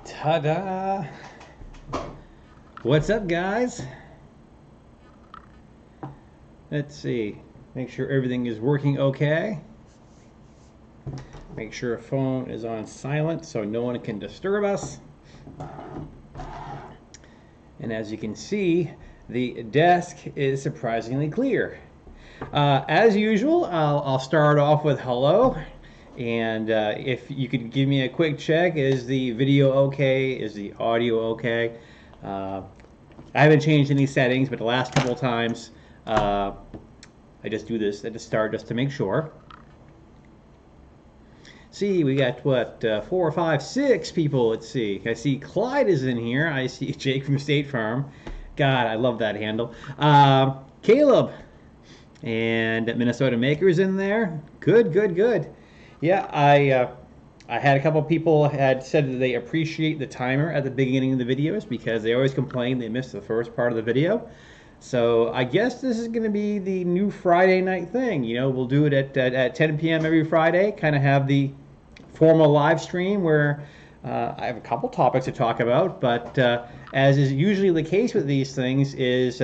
Ta-da! What's up, guys? Let's see. Make sure everything is working okay. Make sure a phone is on silent so no one can disturb us. And as you can see, the desk is surprisingly clear. As usual, I'll start off with hello. And if you could give me a quick check, is the video okay? Is the audio okay? I haven't changed any settings, but the last couple of times I just do this at the start just to make sure. See, we got what, 4, 5, 6 people. Let's see. I see Clyde is in here. I see Jake from State Farm. God, I love that handle. Caleb and Minnesota Maker's in there. Good, good, good. Yeah, I had a couple people had said that they appreciate the timer at the beginning of the videos because they always complain they missed the first part of the video. So I guess this is going to be the new Friday night thing. You know, we'll do it at 10 p.m. every Friday, kind of have the formal live stream where I have a couple topics to talk about, but as is usually the case with these things is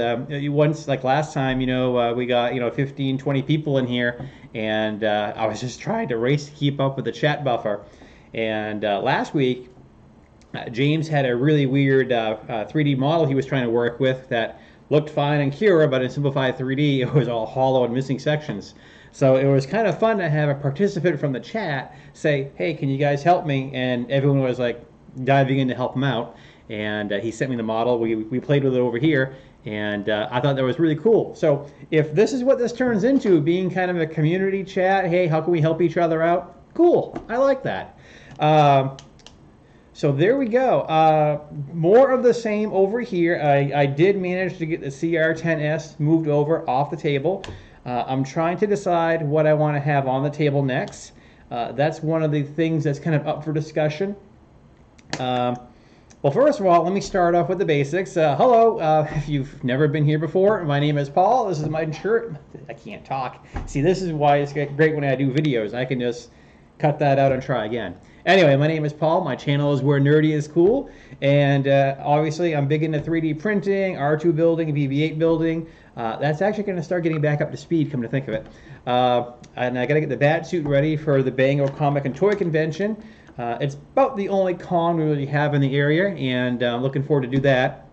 once, like last time, you know, we got, 15, 20 people in here, and I was just trying to race to keep up with the chat buffer. And last week, James had a really weird 3D model he was trying to work with that looked fine in Cura, but in Simplified 3D, it was all hollow and missing sections. So it was kind of fun to have a participant from the chat say, hey, can you guys help me? And everyone was like diving in to help him out. And he sent me the model. We played with it over here. And I thought that was really cool. So if this is what this turns into, being kind of a community chat, hey, how can we help each other out? Cool. I like that. So there we go. More of the same over here. I did manage to get the CR10S moved over off the table. I'm trying to decide what I want to have on the table next. That's one of the things that's kind of up for discussion. Well, first of all, let me start off with the basics. Hello, if you've never been here before, my name is Paul. This is my shirt. I can't talk. See, this is why it's great when I do videos. I can just cut that out and try again. Anyway, my name is Paul. My channel is Where Nerdy is Cool. And obviously, I'm big into 3D printing, R2 building, BB-8 building. That's actually going to start getting back up to speed, come to think of it. And I got to get the bat suit ready for the Bango Comic and Toy Convention. It's about the only con we really have in the area, and I'm looking forward to do that.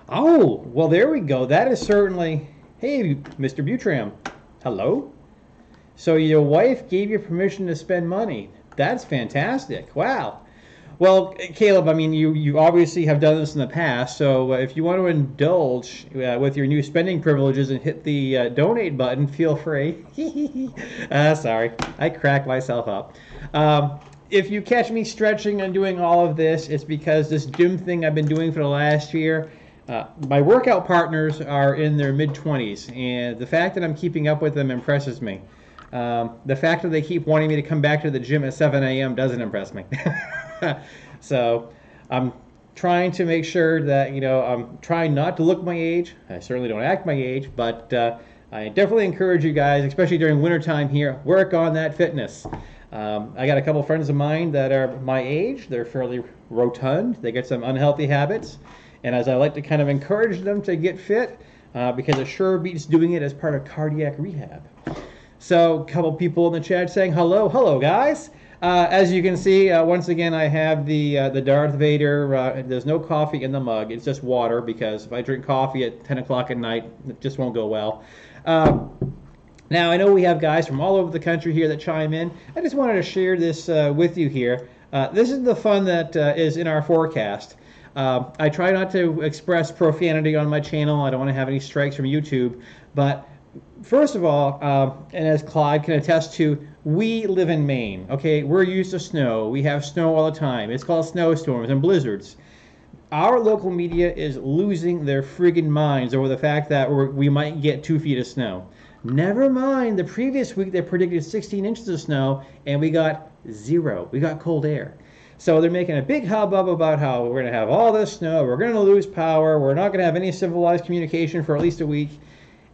Oh, well, there we go. That is certainly... Hey, Mr. Butram. Hello? So your wife gave you permission to spend money. That's fantastic. Wow. Well, Caleb, I mean, you obviously have done this in the past, so if you want to indulge with your new spending privileges and hit the donate button, feel free. Sorry, I cracked myself up. If you catch me stretching and doing all of this, it's because this gym thing I've been doing for the last year, my workout partners are in their mid-20s, and the fact that I'm keeping up with them impresses me. The fact that they keep wanting me to come back to the gym at 7 a.m. doesn't impress me. So I'm trying to make sure that, I'm trying not to look my age. I certainly don't act my age, but I definitely encourage you guys, especially during wintertime here, work on that fitness. I got a couple friends of mine that are my age. They're fairly rotund. They get some unhealthy habits. And as I like to kind of encourage them to get fit, because it sure beats doing it as part of cardiac rehab. So a couple people in the chat saying hello. Hello, guys. As you can see, once again, I have the Darth Vader. There's no coffee in the mug. It's just water, because if I drink coffee at 10 o'clock at night, it just won't go well. Now, I know we have guys from all over the country here that chime in. I just wanted to share this with you here. This is the fun that is in our forecast. I try not to express profanity on my channel. I don't want to have any strikes from YouTube. But first of all, and as Clyde can attest to, we live in Maine, okay? We're used to snow. We have snow all the time. It's called snowstorms and blizzards. Our local media is losing their friggin' minds over the fact that we might get 2 feet of snow. Never mind, the previous week they predicted 16 inches of snow, and we got 0. We got cold air. So they're making a big hubbub about how we're going to have all this snow, we're going to lose power, we're not going to have any civilized communication for at least a week.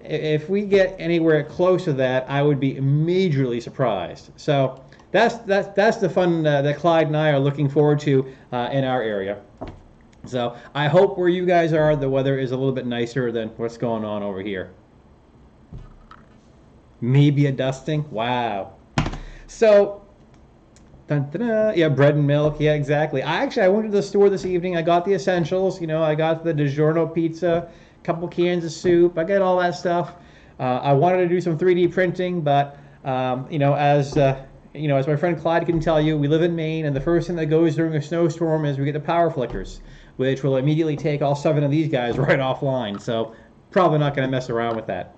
if we get anywhere close to that, I would be majorly surprised. So that's the fun that Clyde and I are looking forward to in our area. So I hope where you guys are, the weather is a little bit nicer than what's going on over here. Maybe a dusting. Wow. So. Dun, dun, dun. Yeah, bread and milk. Yeah, exactly. I went to the store this evening. I got the essentials. You know, I got the DiGiorno pizza, a couple cans of soup. I got all that stuff. I wanted to do some 3D printing, but you know, as my friend Clyde can tell you, we live in Maine, and the first thing that goes during a snowstorm is we get the power flickers, which will immediately take all 7 of these guys right offline. So probably not going to mess around with that.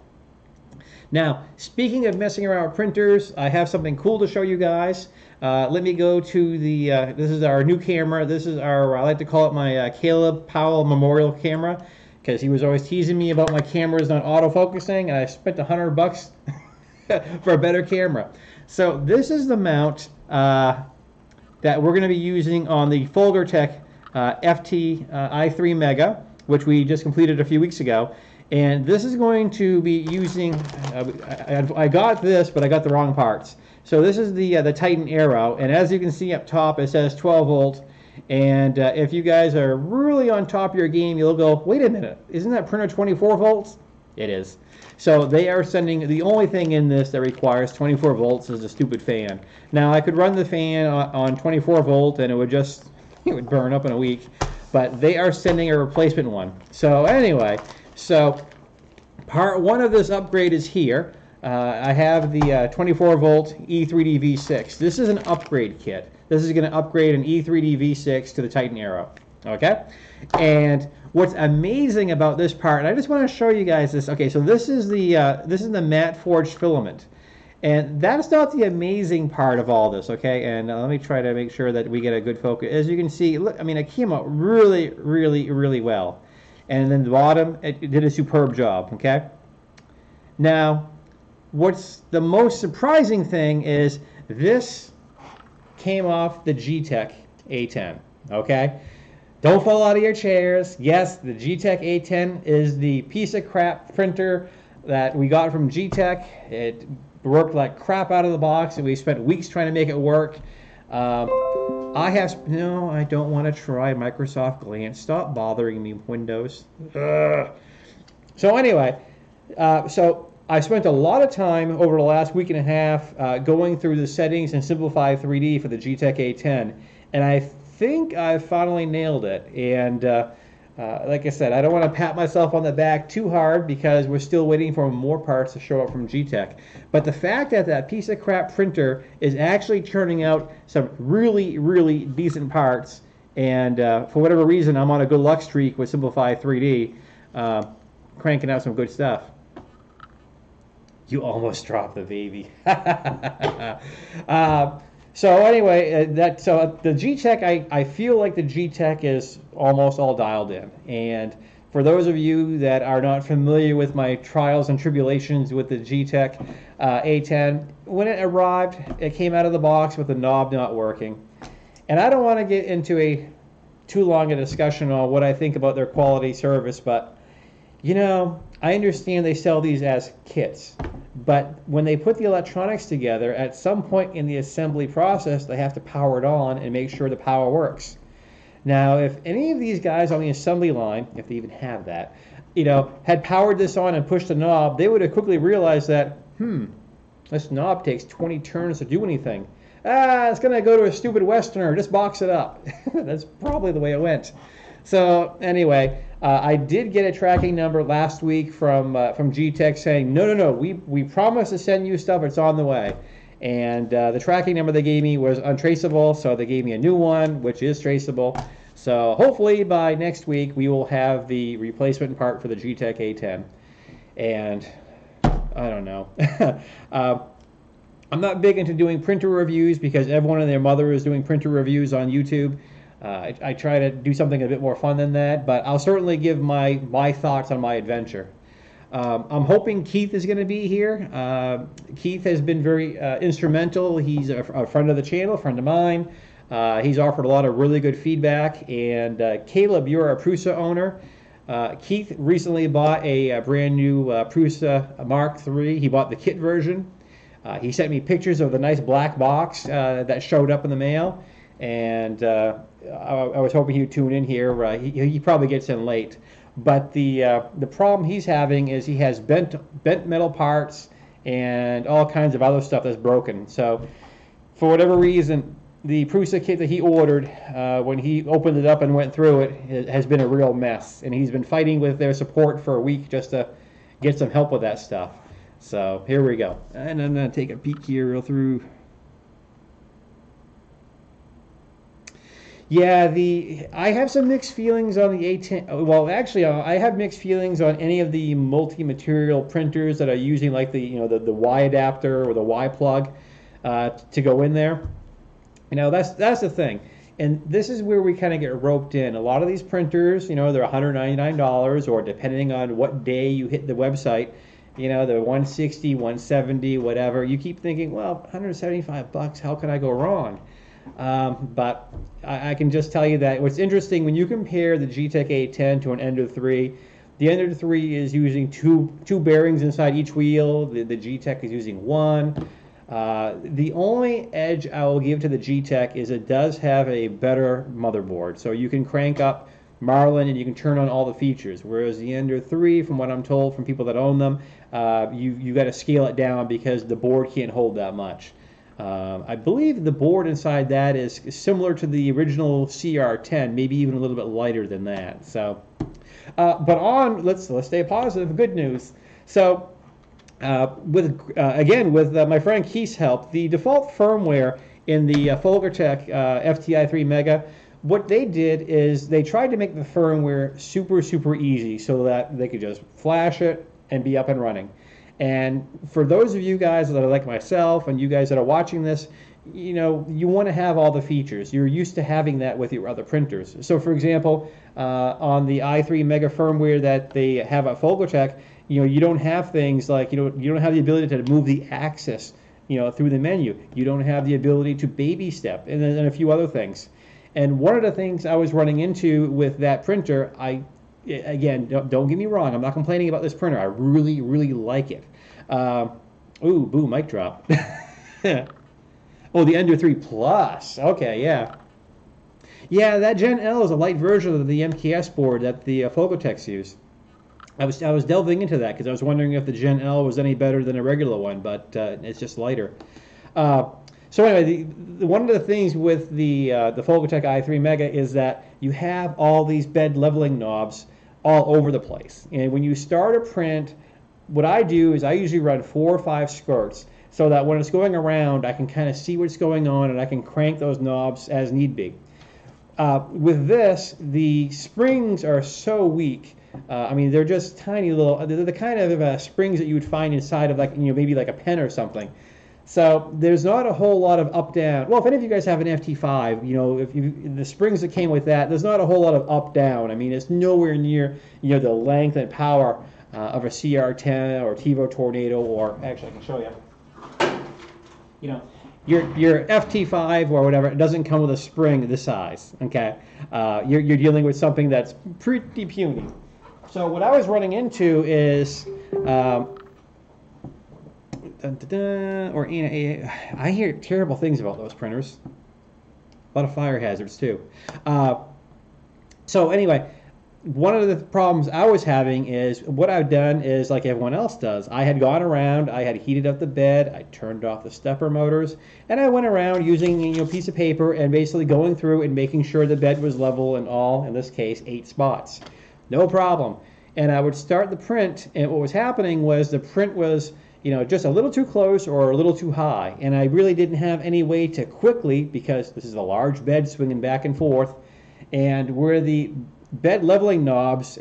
Now, speaking of messing around with printers, I have something cool to show you guys. Let me go to the, this is our new camera. This is our, I like to call it my Caleb Powell Memorial camera, because he was always teasing me about my cameras not autofocusing, and I spent $100 for a better camera. So this is the mount that we're going to be using on the FolgerTech FT-i3 Mega, which we just completed a few weeks ago. And this is going to be using, I got this, but I got the wrong parts. So this is the Titan Aero, and as you can see up top, it says 12 volt. And if you guys are really on top of your game, you'll go, wait a minute, isn't that printer 24 volts? It is. So they are sending, the only thing in this that requires 24 volts is a stupid fan. Now I could run the fan on 24 volt and it would just, it would burn up in a week. But they are sending a replacement one. So anyway, so part 1 of this upgrade is here. I have the 24 volt E3D V6. This is an upgrade kit. This is going to upgrade an E3D V6 to the Titan Aero. Okay? And what's amazing about this part, and I just want to show you guys this. Okay, so this is the matte forged filament. And that's not the amazing part of all this, okay? And let me try to make sure that we get a good focus. As you can see, look, I mean, it came out really, really, really well. And then the bottom, it did a superb job, okay? Now, what's the most surprising thing is this came off the Geeetech A10, okay? Don't fall out of your chairs. Yes, the Geeetech A10 is the piece of crap printer that we got from GTech. It worked like crap out of the box, and we spent weeks trying to make it work. No, I don't want to try Microsoft Glance. Stop bothering me, Windows. Ugh. So anyway, so I spent a lot of time over the last week and a half going through the settings in Simplify 3D for the Geeetech A10, and I think I finally nailed it. And like I said, I don't want to pat myself on the back too hard because we're still waiting for more parts to show up from GTech. But the fact that that piece of crap printer is actually churning out some really, really decent parts, and for whatever reason, I'm on a good luck streak with Simplify 3D, cranking out some good stuff. You almost dropped the baby. So anyway, so the GTech, I feel like the GTech is almost all dialed in. And for those of you that are not familiar with my trials and tribulations with the GTech A10, when it arrived, it came out of the box with the knob not working. And I don't want to get into too long a discussion on what I think about their quality service, but you know, I understand they sell these as kits. But when they put the electronics together, at some point in the assembly process, they have to power it on and make sure the power works. Now, if any of these guys on the assembly line, if they even have that, you know, had powered this on and pushed the knob, they would have quickly realized that, this knob takes 20 turns to do anything. It's going to go to a stupid Westerner, just box it up. That's probably the way it went. So anyway, I did get a tracking number last week from GTech saying, no, we promise to send you stuff, it's on the way. And the tracking number they gave me was untraceable, so they gave me a new one, which is traceable. So hopefully by next week, we will have the replacement part for the GTech A10. And I don't know. I'm not big into doing printer reviews because everyone and their mother is doing printer reviews on YouTube. I try to do something a bit more fun than that, but I'll certainly give my thoughts on my adventure. I'm hoping Keith is going to be here. Keith has been very instrumental. He's a friend of the channel, a friend of mine. He's offered a lot of really good feedback. And Caleb, you're a Prusa owner. Keith recently bought a brand new Prusa Mark III. He bought the kit version. He sent me pictures of the nice black box that showed up in the mail, and I was hoping he would tune in here. He probably gets in late, but the problem he's having is he has bent metal parts and all kinds of other stuff that's broken. So for whatever reason, the Prusa kit that he ordered, when he opened it up and went through it, has been a real mess, and he's been fighting with their support for a week just to get some help with that stuff. So here we go, and I'm going to take a peek here real through. Yeah, I have some mixed feelings on the A10. Well, actually, I have mixed feelings on any of the multi-material printers that are using like the the Y adapter or the Y plug to go in there. That's the thing, and this is where we kind of get roped in. A lot of these printers, they're $199, or depending on what day you hit the website, they're 160, 170, whatever. You keep thinking, well, $175, how can I go wrong? But I can just tell you that what's interesting, when you compare the Geeetech A10 to an Ender 3, the Ender 3 is using two bearings inside each wheel. The GTech is using one. The only edge I will give to the GTech is it does have a better motherboard. So you can crank up Marlin and you can turn on all the features, whereas the Ender 3, from what I'm told from people that own them, you got to scale it down because the board can't hold that much. I believe the board inside that is similar to the original CR10, maybe even a little bit lighter than that. So, but let's stay positive. Good news. So, with my friend Keith's help, the default firmware in the FolgerTech FT-i3 Mega, what they did is they tried to make the firmware super easy so that they could just flash it and be up and running. And for those of you guys that are like myself and you guys that are watching this, you want to have all the features. You're used to having that with your other printers. So for example, on the i3 Mega firmware that they have at FolgerTech, you don't have things like, you don't have the ability to move the axis, through the menu. You don't have the ability to baby step and a few other things. And one of the things I was running into with that printer, again, don't get me wrong, I'm not complaining about this printer. I really like it. Ooh, boom, mic drop. Oh, the Ender 3 Plus. Okay, yeah. Yeah, that Gen L is a light version of the MKS board that the FolgerTechs use. I was delving into that because I was wondering if the Gen L was any better than a regular one, but it's just lighter. So anyway, one of the things with the FolgerTech i3 Mega is that you have all these bed leveling knobs all over the place. And when you start a print, what I do is I usually run 4 or 5 skirts so that when it's going around, I can kind of see what's going on and I can crank those knobs as need be. With this, the springs are so weak. I mean, they're just tiny little, they're the kind of springs that you would find inside of maybe like a pen or something. So there's not a whole lot of up-down. Well, if any of you guys have an FT5, the springs that came with that, there's not a whole lot of up-down. I mean, it's nowhere near, the length and power of a CR10 or TiVo Tornado, or actually I can show you. Your FT5 or whatever, it doesn't come with a spring this size. Okay, you're dealing with something that's pretty puny. So what I was running into is. I hear terrible things about those printers. A lot of fire hazards too. So anyway, one of the problems I was having is what I've done is like everyone else does. I had gone around, I had heated up the bed, I turned off the stepper motors, and I went around using a piece of paper and basically going through and making sure the bed was level in all, in this case, 8 spots. No problem. And I would start the print, and what was happening was the print was just a little too close or a little too high. And I really didn't have any way to quickly, because this is a large bed swinging back and forth, and where the bed leveling knobs,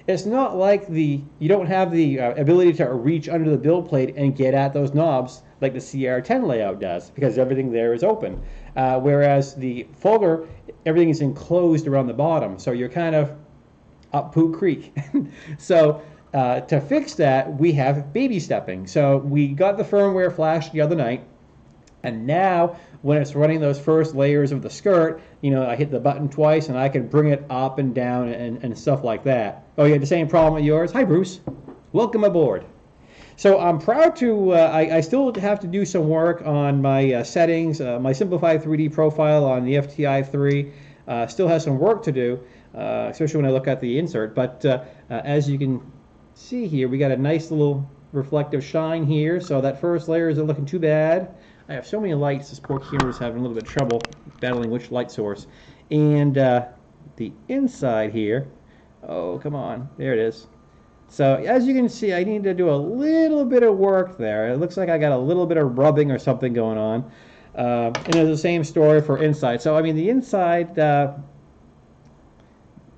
it's not like you don't have the ability to reach under the build plate and get at those knobs like the CR10 layout does, because everything there is open. Whereas the Folger, everything is enclosed around the bottom, so you're kind of up Pooh Creek. So to fix that, we have baby stepping. So we got the firmware flash the other night, And now, when it's running those first layers of the skirt, you know, I hit the button twice and I can bring it up and down and stuff like that. Oh, you had the same problem with yours? Hi, Bruce. Welcome aboard. So I'm proud to, I still have to do some work on my settings, my simplified 3D profile on the FT-i3 still has some work to do, especially when I look at the insert. But as you can see here, we got a nice little reflective shine here, so that first layer isn't looking too bad. I have so many lights, this poor camera's having a little bit of trouble battling which light source. And the inside here, oh, come on, there it is. So as you can see, I need to do a little bit of work there. It looks like I got a little bit of rubbing or something going on. And it's the same story for inside. So I mean, the inside, the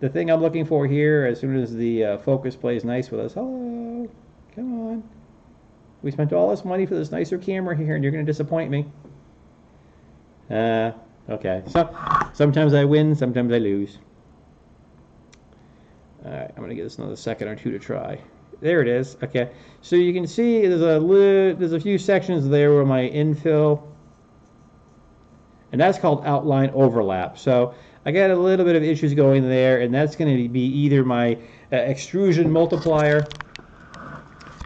thing I'm looking for here, as soon as the focus plays nice with us, hello, come on. We spent all this money for this nicer camera here, and you're going to disappoint me. Okay, so sometimes I win, sometimes I lose. Alright, I'm going to give this another second or two to try. There it is. Okay, so you can see there's a few sections there where my infill, and that's called outline overlap. So I got a little bit of issues going there, and that's going to be either my extrusion multiplier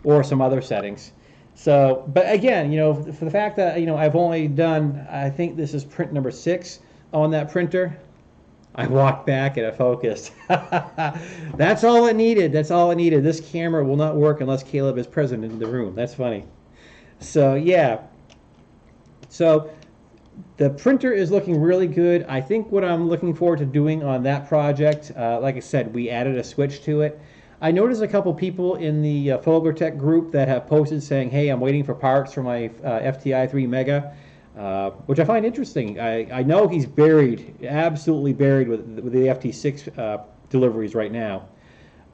or some other settings. So, but again, you know, for the fact that, you know, I've only done, I think this is print number 6 on that printer. I walked back and it focused. That's all it needed. That's all it needed. This camera will not work unless Caleb is present in the room. That's funny. So yeah. So the printer is looking really good. I think what I'm looking forward to doing on that project, like I said, we added a switch to it. I noticed a couple people in the FolgerTech group that have posted saying, hey, I'm waiting for parts for my FT-i3 Mega. Which I find interesting. I know he's buried, absolutely buried with the FT6 deliveries right now.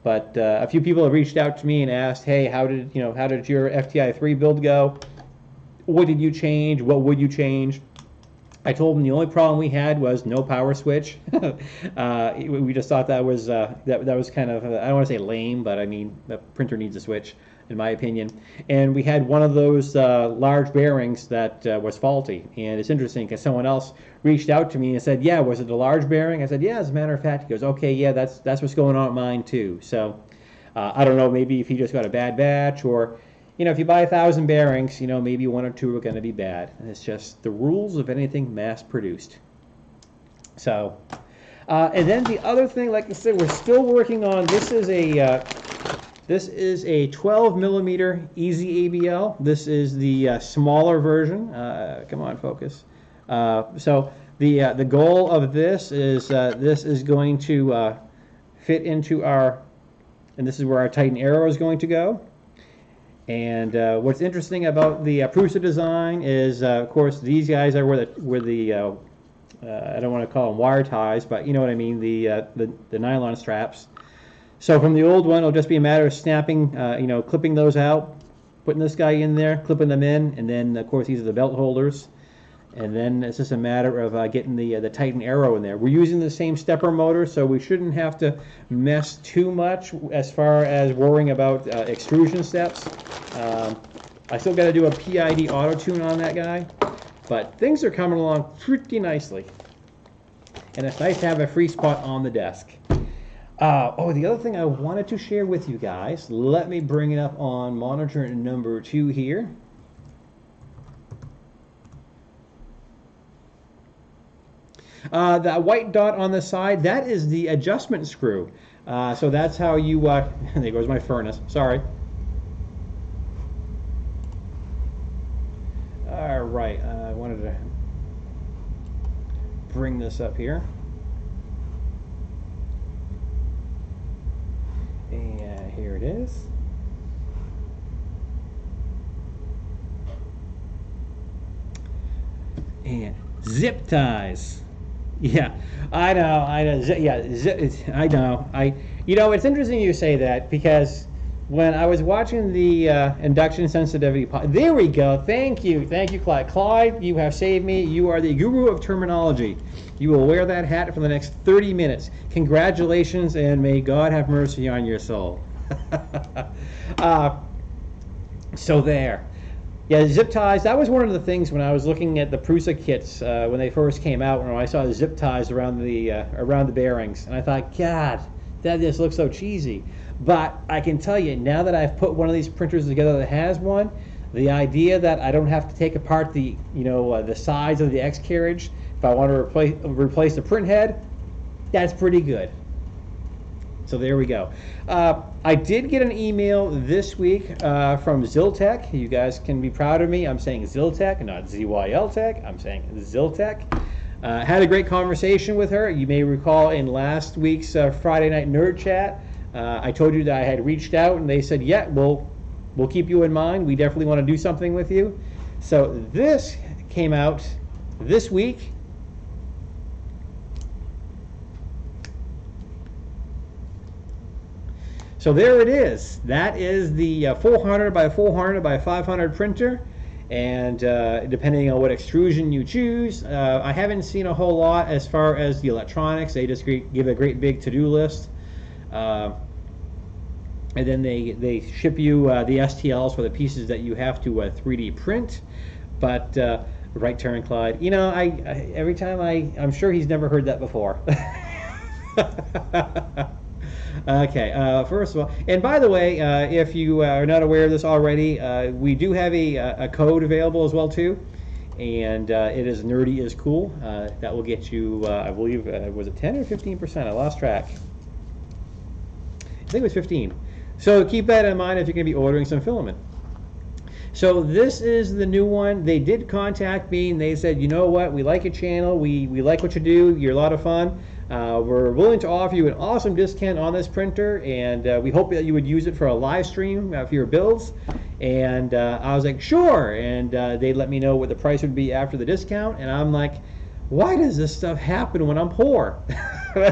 But a few people have reached out to me and asked, "Hey, how did your FT-i3 build go? What did you change? What would you change?" I told them the only problem we had was no power switch. We just thought that was kind of I don't want to say lame, but I mean the printer needs a switch, in my opinion. And we had one of those large bearings that was faulty. And it's interesting because someone else reached out to me and said, yeah, was it the large bearing? I said, yeah, as a matter of fact. He goes, okay, yeah, that's what's going on with mine too. So I don't know, maybe if he just got a bad batch, or, you know, if you buy 1,000 bearings, you know, maybe 1 or 2 are going to be bad. And it's just the rules of anything mass produced. So, and then the other thing, like I said, we're still working on, this is a 12 millimeter easy ABL. This is the smaller version. Come on, focus. So the goal of this is going to fit into our, and this is where our Titan Aero is going to go. And what's interesting about the Prusa design is, of course, these guys are where the I don't want to call them wire ties, but you know what I mean, the nylon straps. So from the old one, it'll just be a matter of snapping, you know, clipping those out, putting this guy in there, clipping them in, and then, of course, these are the belt holders. And then it's just a matter of getting the Titan Aero in there. We're using the same stepper motor, so we shouldn't have to mess too much as far as worrying about extrusion steps. I still got to do a PID auto tune on that guy, but things are coming along pretty nicely. And it's nice to have a free spot on the desk. Oh, the other thing I wanted to share with you guys, let me bring it up on monitor number 2 here. The white dot on the side, that is the adjustment screw. So that's how you, there goes my furnace, sorry. All right, I wanted to bring this up here. And here it is. And zip ties. Yeah, I know. Yeah, I know. You know, it's interesting you say that, because when I was watching the induction sensitivity, there we go. Thank you, Clyde. Clyde, you have saved me. You are the guru of terminology. You will wear that hat for the next 30 minutes. Congratulations, and may God have mercy on your soul. So there. Yeah, zip ties, that was one of the things when I was looking at the Prusa kits when they first came out, when I saw the zip ties around the bearings, and I thought, God, that just looks so cheesy. But I can tell you, now that I've put one of these printers together that has one, the idea that I don't have to take apart the the sides of the X carriage if I want to replace the print head, that's pretty good. So there we go. I did get an email this week from ZYLTech. You guys can be proud of me. I'm saying ZYLTech, not ZYLTech. I'm saying ZYLTech. Had a great conversation with her. You may recall in last week's Friday Night Nerd Chat, I told you that I had reached out, and they said, yeah, we'll keep you in mind. We definitely want to do something with you. So this came out this week. So there it is. That is the 400 by 400 by 500 printer, and depending on what extrusion you choose, I haven't seen a whole lot as far as the electronics. They just give a great big to-do list, and then they ship you the STLs for the pieces that you have to 3D print. But right turn, Clyde. You know, every time I'm sure he's never heard that before. Okay, first of all, and by the way, if you are not aware of this already, we do have a code available as well too, and it is Nerdy is Cool. That will get you, I believe, was it 10 or 15%? I lost track. I think it was 15. So keep that in mind if you're going to be ordering some filament. So this is the new one. They did contact me and they said, you know what, we like your channel, we like what you do, you're a lot of fun. We're willing to offer you an awesome discount on this printer, and we hope that you would use it for a live stream for your builds. And I was like, sure. And they let me know what the price would be after the discount. And I'm like, why does this stuff happen when I'm poor?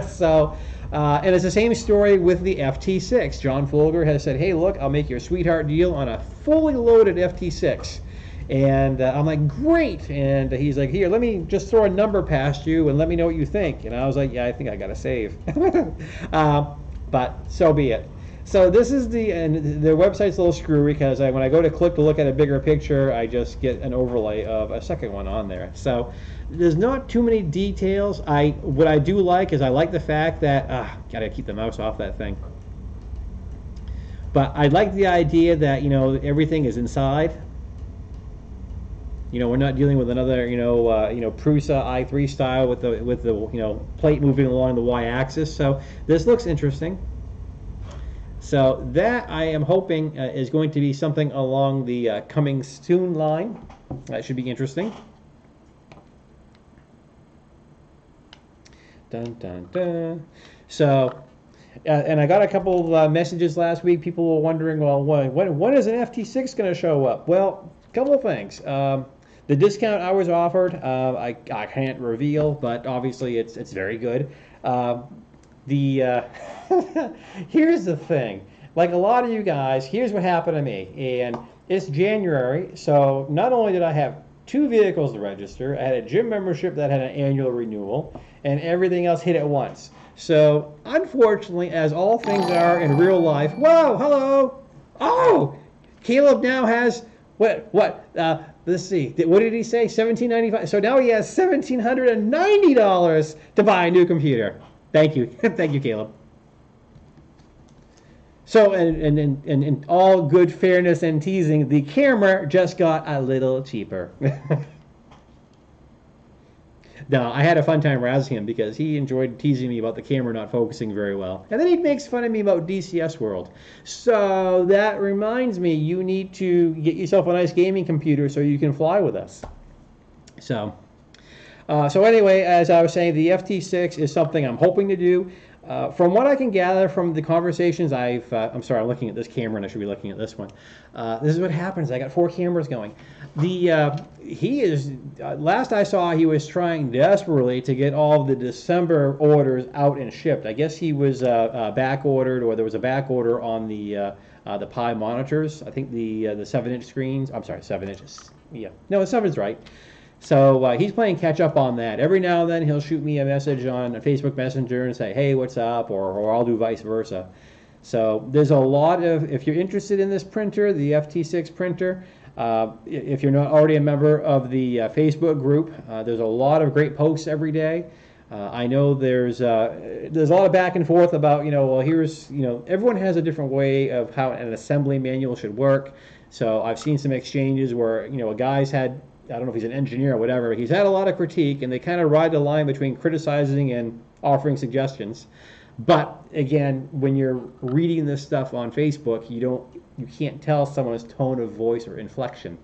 So, and it's the same story with the FT6. John Folger has said, hey, look, I'll make you a sweetheart deal on a fully loaded FT6. And I'm like, great. And he's like, here, let me just throw a number past you and let me know what you think. And I was like, yeah, I think I got to save. But so be it. So this is and their website's a little screwy because when I go to click to look at a bigger picture, I just get an overlay of a second one on there. So there's not too many details. What I do like is I like the fact that, gotta keep the mouse off that thing. But I like the idea that, everything is inside. We're not dealing with another, Prusa i3 style with the plate moving along the y-axis. So this looks interesting. So that I am hoping is going to be something along the coming soon line. That should be interesting. Dun dun dun. So, and I got a couple of messages last week. People were wondering, well, when is an FT6 going to show up? Well, a couple of things. The discount I was offered, I can't reveal, but obviously it's very good. Here's the thing. Like a lot of you guys, here's what happened to me. And it's January, so not only did I have 2 vehicles to register, I had a gym membership that had an annual renewal, and everything else hit at once. So unfortunately, as all things are in real life, whoa, hello. Oh, Caleb now has, let's see, what did he say? $1,795. So now he has $1,790 to buy a new computer. Thank you. Thank you, Caleb. So, and in all good fairness and teasing, the camera just got a little cheaper. No, I had a fun time razzing him because he enjoyed teasing me about the camera not focusing very well. And then he makes fun of me about DCS World. So that reminds me, you need to get yourself a nice gaming computer so you can fly with us. So anyway, as I was saying, the FT6 is something I'm hoping to do. From what I can gather from the conversations I'm sorry, I'm looking at this camera and I should be looking at this one. This is what happens. I got 4 cameras going. Last I saw, he was trying desperately to get all of the December orders out and shipped. I guess he was back ordered, or there was a back order on the Pi monitors. I think the 7-inch screens. I'm sorry, 7 inches. Yeah, no, 7's right. So he's playing catch up on that. Every now and then he'll shoot me a message on Facebook Messenger and say, hey, what's up? Or I'll do vice versa. So there's a lot of, if you're interested in this printer, the FT6 printer, If you're not already a member of the Facebook group, there's a lot of great posts every day. I know there's a lot of back and forth about, well, here's, everyone has a different way of how an assembly manual should work. So I've seen some exchanges where, a guy's had, I don't know if he's an engineer or whatever, he's had a lot of critique, and they kind of ride the line between criticizing and offering suggestions. But again, when you're reading this stuff on Facebook, you can't tell someone's tone of voice or inflection.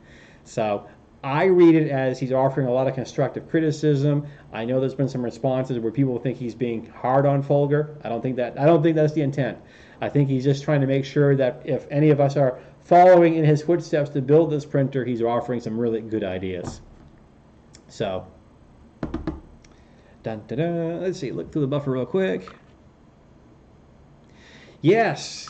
So I read it as he's offering a lot of constructive criticism. I know there's been some responses where people think he's being hard on Folger. I don't think that's the intent. I think he's just trying to make sure that if any of us are following in his footsteps to build this printer, he's offering some really good ideas. So, dun, dun, dun. Let's see, look through the buffer real quick. Yes.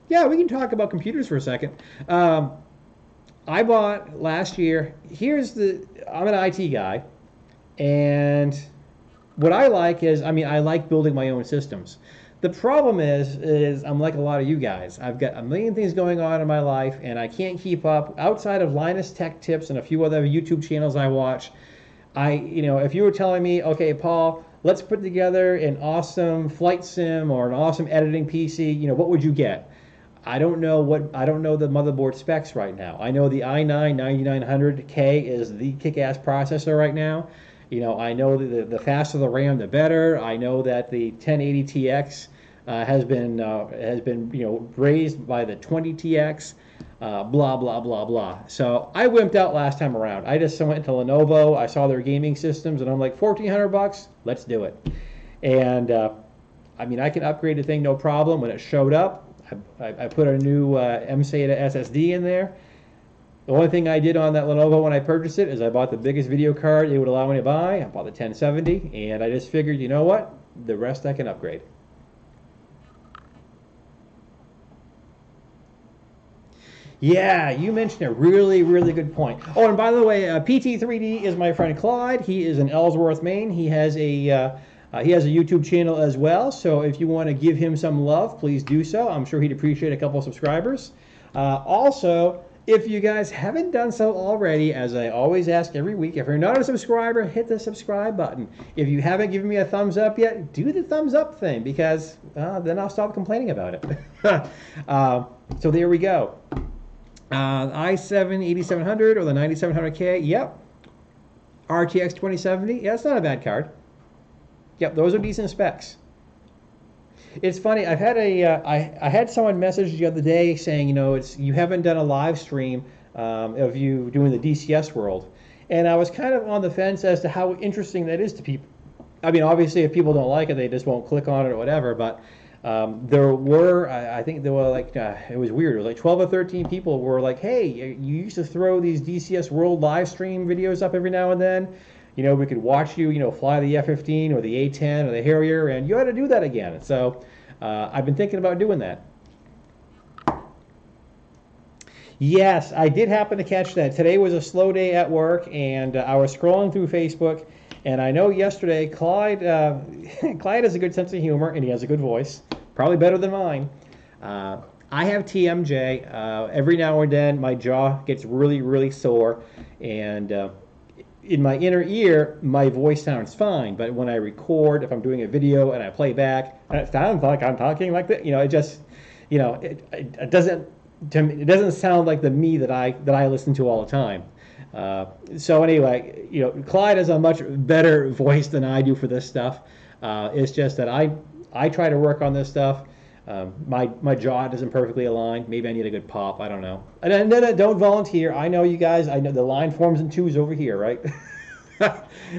Yeah, we can talk about computers for a second. I bought last year, I'm an IT guy, and what I like is, I like building my own systems. The problem is I'm like a lot of you guys. I've got a million things going on in my life, and I can't keep up. Outside of Linus Tech Tips and a few other YouTube channels I watch, if you were telling me, okay, Paul, let's put together an awesome flight sim or an awesome editing PC, what would you get? I don't know the motherboard specs right now. I know the i9-9900K is the kick-ass processor right now. I know the faster the RAM, the better. I know that the 1080TX has been raised by the 20TX. Blah blah blah blah. So I wimped out last time around. I just went to Lenovo. I saw their gaming systems, and I'm like, $1,400. Let's do it. And I can upgrade the thing no problem. When it showed up, I put a new M-SATA SSD in there. The only thing I did on that Lenovo when I purchased it is I bought the biggest video card it would allow me to buy. I bought the 1070, and I just figured, you know what? The rest I can upgrade. Yeah, you mentioned a really, really good point. Oh, and by the way, PT3D is my friend Clyde. He is in Ellsworth, Maine. He has a YouTube channel as well. So if you want to give him some love, please do so. I'm sure he'd appreciate a couple of subscribers. Also, if you guys haven't done so already, as I always ask every week, if you're not a subscriber, hit the subscribe button. If you haven't given me a thumbs up yet, do the thumbs up thing, because then I'll stop complaining about it. So there we go. i7-8700 or the 9700K, yep. RTX 2070, yeah, it's not a bad card. Yep, those are decent specs. It's funny, I've had I had someone message the other day saying, you haven't done a live stream of you doing the DCS world. And I was kind of on the fence as to how interesting that is to people. Obviously, if people don't like it, they just won't click on it or whatever, but I think there were it was weird. It was like 12 or 13 people were like, hey, you used to throw these DCS World live stream videos up every now and then. We could watch you, fly the F-15 or the A10 or the Harrier, and you ought to do that again. So I've been thinking about doing that. Yes, I did happen to catch that. Today was a slow day at work, and I was scrolling through Facebook, and I know yesterday Clyde has a good sense of humor, and he has a good voice, probably better than mine. I have TMJ. Every now and then my jaw gets really, really sore, and in my inner ear, my voice sounds fine, but when I record, if I'm doing a video and I play back, and it sounds like I'm talking like that, it just, it doesn't sound like the me that I listen to all the time. So anyway, Clyde has a much better voice than I do for this stuff. It's just that I try to work on this stuff. My jaw doesn't perfectly align. Maybe I need a good pop. I don't know. And then don't volunteer. I know you guys. I know the line forms in twos over here, right?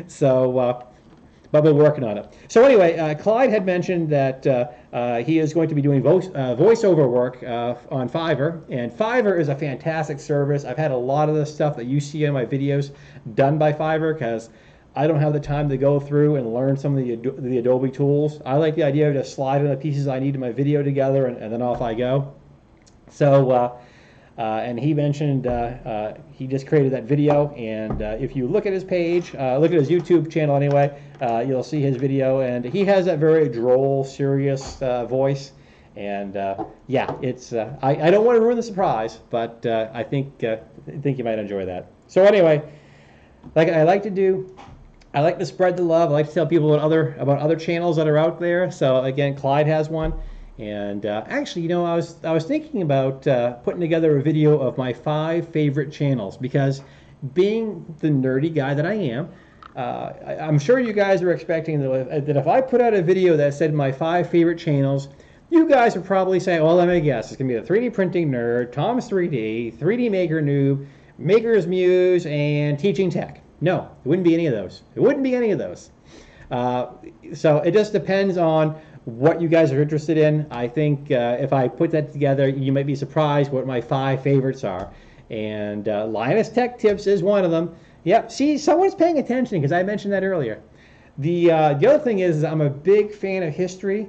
So, but we're working on it. So anyway, Clyde had mentioned that he is going to be doing voiceover work on Fiverr, and Fiverr is a fantastic service. I've had a lot of the stuff that you see in my videos done by Fiverr because I don't have the time to go through and learn some of the Adobe tools. I like the idea of just sliding the pieces I need in my video together, and then off I go. So, and he mentioned he just created that video, and if you look at his page, look at his YouTube channel anyway, you'll see his video, and he has that very droll, serious voice, And yeah, it's I don't want to ruin the surprise, but I think you might enjoy that. So anyway, like I like to do, I like to spread the love. I like to tell people about other channels that are out there. So again, Clyde has one, and actually, you know, I was thinking about putting together a video of my 5 favorite channels, because being the nerdy guy that I am, I'm sure you guys are expecting that if I put out a video that said my 5 favorite channels, you guys would probably say, well, let me guess, it's going to be the 3D Printing Nerd, Tom's 3D, 3D Maker Noob, Maker's Muse, and Teaching Tech. No, it wouldn't be any of those. It wouldn't be any of those. So it just depends on what you guys are interested in. I think if I put that together, you might be surprised what my 5 favorites are. And Linus Tech Tips is one of them. Yep, see, someone's paying attention because I mentioned that earlier. The other thing is I'm a big fan of history.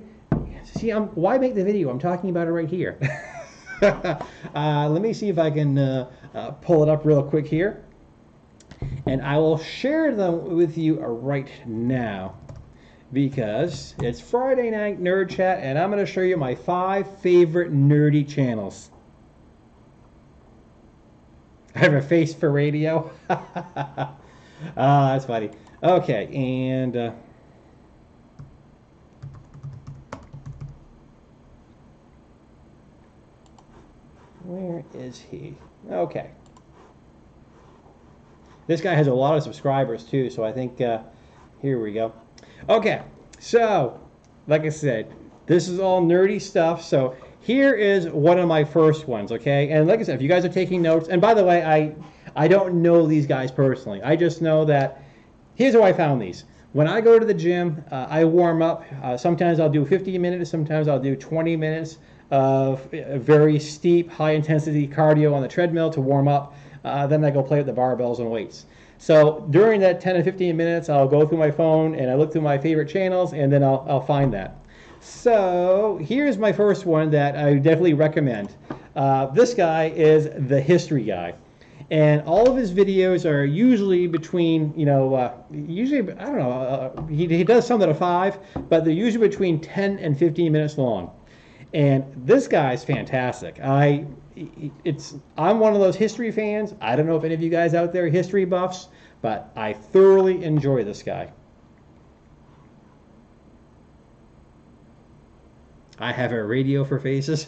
See, why make the video? I'm talking about it right here. Let me see if I can pull it up real quick here. And I will share them with you right now, because it's Friday night nerd chat, and I'm going to show you my 5 favorite nerdy channels. I have a face for radio. That's funny. Okay, and where is he? Okay. This guy has a lot of subscribers too, so I think here we go. Okay, so like I said, this is all nerdy stuff. So here is one of my first ones, okay? And like I said, if you guys are taking notes, and by the way, I don't know these guys personally. I just know that here's how I found these. When I go to the gym, I warm up. Sometimes I'll do 15 minutes, sometimes I'll do 20 minutes of very steep, high-intensity cardio on the treadmill to warm up. Then I go play with the barbells and weights. So during that 10 to 15 minutes, I'll go through my phone and I look through my favorite channels, and then I'll find that. So here's my first one that I definitely recommend. This guy is the history guy. And all of his videos are usually between, you know, usually, I don't know, he does some that are 5, but they're usually between 10 and 15 minutes long. And this guy's fantastic. I'm one of those history fans. I don't know if any of you guys out there are history buffs, but I thoroughly enjoy this guy. I have a radio for faces.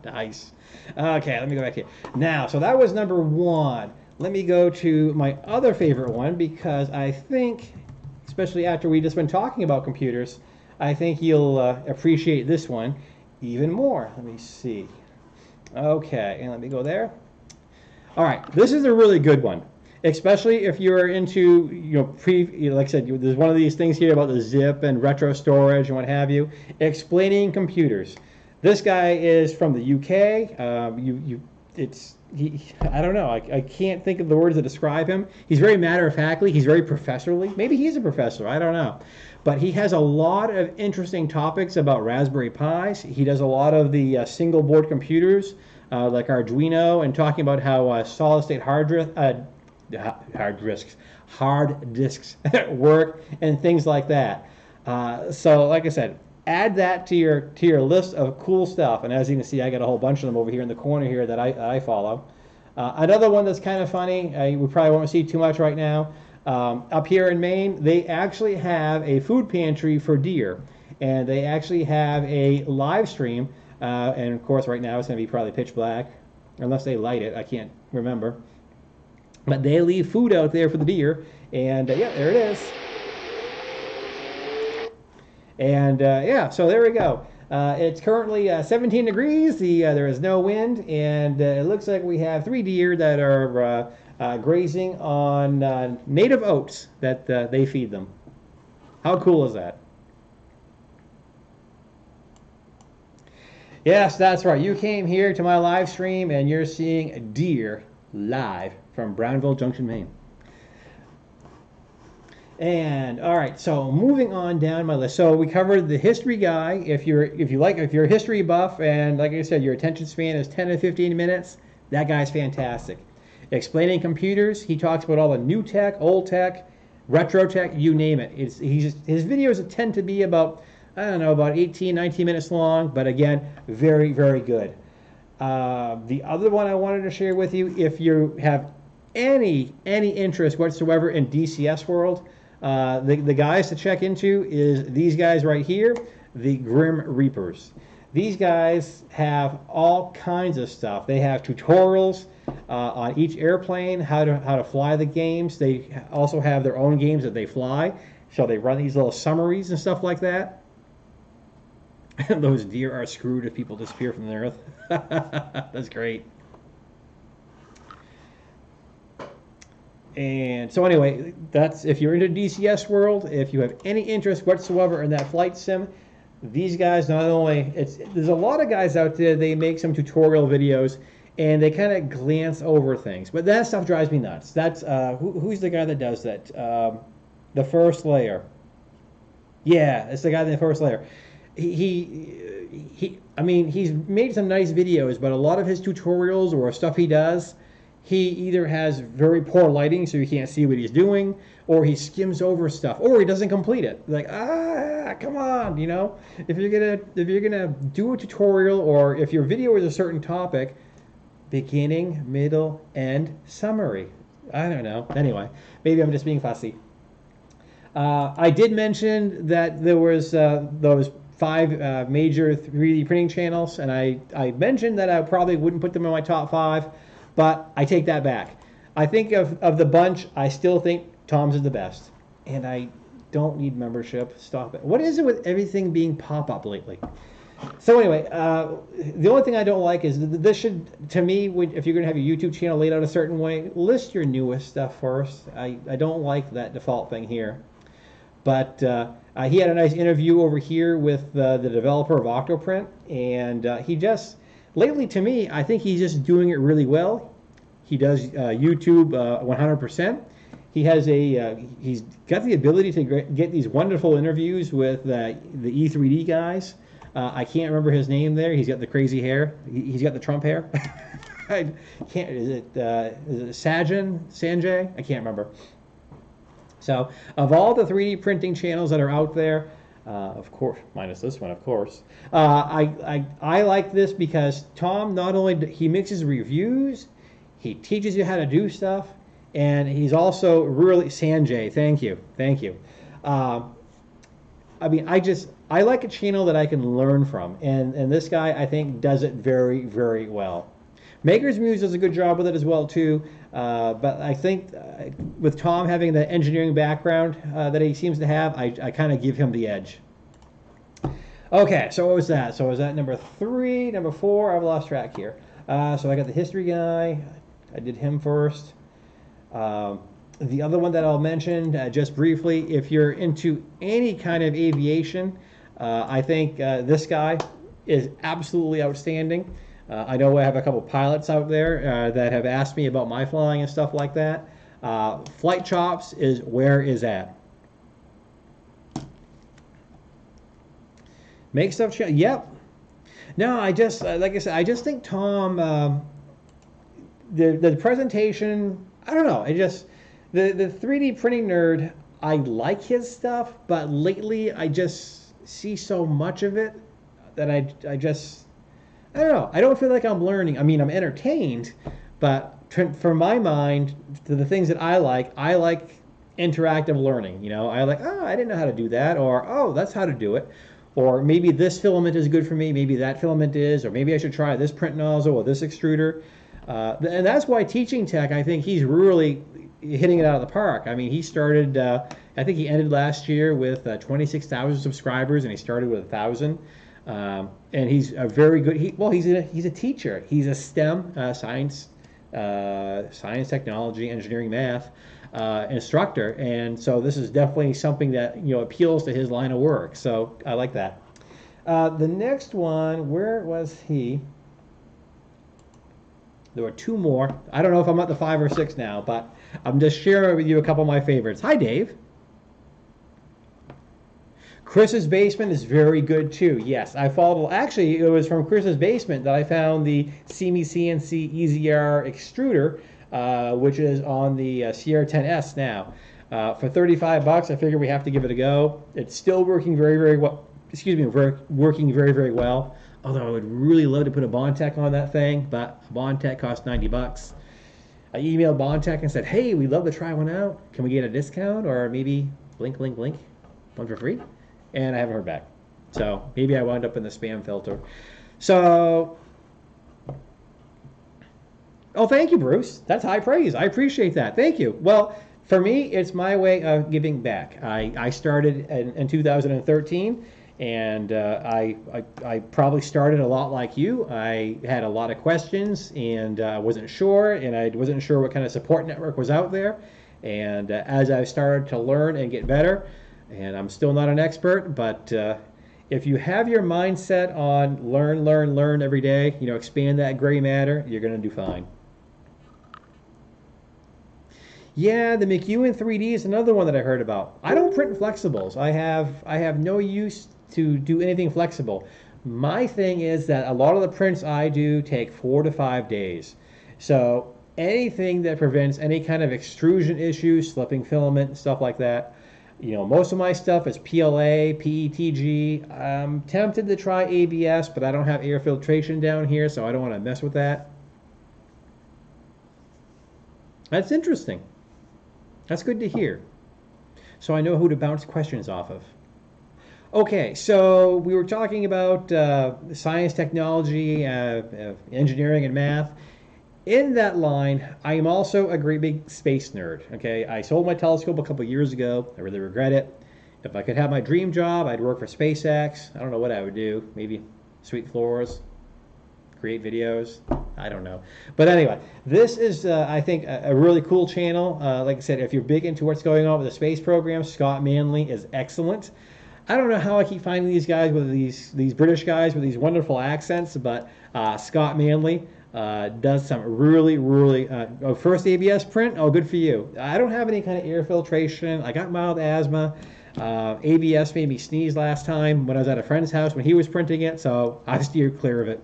Nice. Okay, let me go back here. Now, so that was number 1. Let me go to my other favorite one, because I think, especially after we just been talking about computers, I think you'll appreciate this one even more. Let me see. Okay, and let me go there. All right, this is a really good one, especially if you're into, like I said, there's one of these things here about the zip and retro storage and what have you, explaining computers. This guy is from the UK. I don't know. I can't think of the words to describe him. He's very matter-of-factly. He's very professorly. Maybe he's a professor. I don't know. But he has a lot of interesting topics about Raspberry Pis. He does a lot of the single-board computers, like Arduino, and talking about how solid-state hard disks work and things like that. So, like I said, add that to your list of cool stuff. And as you can see, I got a whole bunch of them over here in the corner here that I follow. Another one that's kind of funny, we probably won't see too much right now. Up here in Maine, they actually have a food pantry for deer, and they actually have a live stream. And of course, right now it's going to be probably pitch black, unless they light it. I can't remember. But they leave food out there for the deer, and yeah, there it is. And yeah, so there we go. It's currently 17 degrees. There is no wind, and it looks like we have 3 deer that are grazing on native oats that they feed them. How cool is that? Yes, that's right. You came here to my live stream, and you're seeing deer live from Brownville Junction, Maine. And all right, so moving on down my list. So we covered the history guy. If you're a history buff, and like I said, your attention span is 10 to 15 minutes, that guy's fantastic. Explaining computers, he talks about all the new tech, old tech, retro tech, you name it. His videos tend to be about I don't know, about 18, 19 minutes long, but again, very, very good. The other one I wanted to share with you, if you have any interest whatsoever in DCS world, the guys to check into is these guys right here, the Grim Reapers. These guys have all kinds of stuff. They have tutorials on each airplane, how to fly the games. They also have their own games that they fly. So they run these little summaries and stuff like that. Those deer are screwed if people disappear from the earth. That's great. And so anyway, that's if you're into DCS world, if you have any interest whatsoever in that flight sim, these guys not only, there's a lot of guys out there, they make some tutorial videos and they kind of glance over things. But that stuff drives me nuts. That's, who's the guy that does that? The First Layer. Yeah, it's the guy in the First Layer. I mean, he's made some nice videos, but a lot of his tutorials or stuff he does, he either has very poor lighting so you can't see what he's doing, or he skims over stuff, or he doesn't complete it. Like, come on, you know. If you're gonna do a tutorial, or if your video is a certain topic, beginning, middle, end, summary. I don't know. Anyway, maybe I'm just being fussy. I did mention that there was those 5 major 3D printing channels, and I mentioned that I probably wouldn't put them in my top 5, but I take that back. I think of the bunch, I still think Tom's is the best, and I don't need membership. Stop it. What is it with everything being pop-up lately? So anyway, the only thing I don't like is this should, to me, if you're going to have your YouTube channel laid out a certain way, list your newest stuff first. I don't like that default thing here. But he had a nice interview over here with the developer of Octoprint, and he just, lately to me, I think he's just doing it really well. He does YouTube 100%. He has he's got the ability to get these wonderful interviews with the E3D guys. I can't remember his name there. He's got the crazy hair. He's got the Trump hair. I can't, is it Sanjay? I can't remember. So, of all the 3D printing channels that are out there, of course, minus this one, of course, I like this because Tom, not only he makes his reviews, he teaches you how to do stuff, and he's also really, Sanjay, thank you. I mean, I like a channel that I can learn from, and this guy, I think, does it very, very well. Maker's Muse does a good job with it as well, too, but I think with Tom having the engineering background that he seems to have, I kind of give him the edge. Okay, so what was that? So was that number 3, number 4? I've lost track here. So I got the history guy. I did him first. The other one that I'll mention just briefly, if you're into any kind of aviation, I think this guy is absolutely outstanding. I know I have a couple pilots out there that have asked me about my flying and stuff like that. Flight Chops is where is at. Make stuff, yep. No, I just, like I said, I just think Tom, the presentation, I don't know, the 3D printing nerd, I like his stuff, but lately I just see so much of it that I don't know. I don't feel like I'm learning. I mean, I'm entertained, but for my mind, to the things that I like interactive learning. You know, I like, oh, I didn't know how to do that, or oh, that's how to do it, or maybe this filament is good for me, maybe that filament is, or maybe I should try this print nozzle or this extruder. And that's why Teaching Tech, I think he's really hitting it out of the park. I mean, he started, I think he ended last year with 26,000 subscribers, and he started with 1,000. And he's a very good, he's a teacher. He's a STEM, science, technology, engineering, math instructor. And so this is definitely something that, you know, appeals to his line of work. So I like that. The next one, where was he? There were 2 more. I don't know if I'm at the 5 or 6 now, but I'm just sharing with you a couple of my favorites. Hi, Dave. Chris's Basement is very good too. Yes, I followed. Actually, it was from Chris's Basement that I found the CME CNC EZR extruder, which is on the CR10S now. For $35, I figure we have to give it a go. It's still working very, very well. excuse me, working very, very well. Although I would really love to put a Bondtech on that thing, but a Bondtech costs 90 bucks. I emailed Bondtech and said, hey, we'd love to try one out. Can we get a discount or maybe blink, blink, blink, one for free? And I haven't heard back. So maybe I wound up in the spam filter. So, oh, thank you, Bruce. That's high praise. I appreciate that. Thank you. Well, for me, it's my way of giving back. I started in 2013. And I probably started a lot like you. I had a lot of questions and I wasn't sure, and I wasn't sure what kind of support network was out there. And as I started to learn and get better, and I'm still not an expert, but if you have your mindset on learn, learn, learn every day, you know, expand that gray matter, you're going to do fine. Yeah, the McEwen 3D is another one that I heard about. I don't print flexibles. I have no use to do anything flexible. My thing is that a lot of the prints I do take 4 to 5 days. So anything that prevents any kind of extrusion issues, slipping filament, stuff like that. You know, most of my stuff is PLA, PETG. I'm tempted to try ABS, but I don't have air filtration down here, so I don't want to mess with that. That's interesting. That's good to hear. So I know who to bounce questions off of. Okay, so we were talking about science, technology, engineering, and math. In that line, I am also a great big space nerd. Okay, I sold my telescope a couple years ago. I really regret it. If I could have my dream job, I'd work for SpaceX. I don't know what I would do. Maybe sweep floors, create videos. I don't know. But anyway, this is, I think, a really cool channel. Like I said, if you're big into what's going on with the space program, Scott Manley is excellent. I don't know how I keep finding these guys with these British guys with these wonderful accents, but Scott Manley does some really, really, first ABS print, oh, good for you. I don't have any kind of air filtration. I got mild asthma. ABS made me sneeze last time when I was at a friend's house when he was printing it, so I steered clear of it.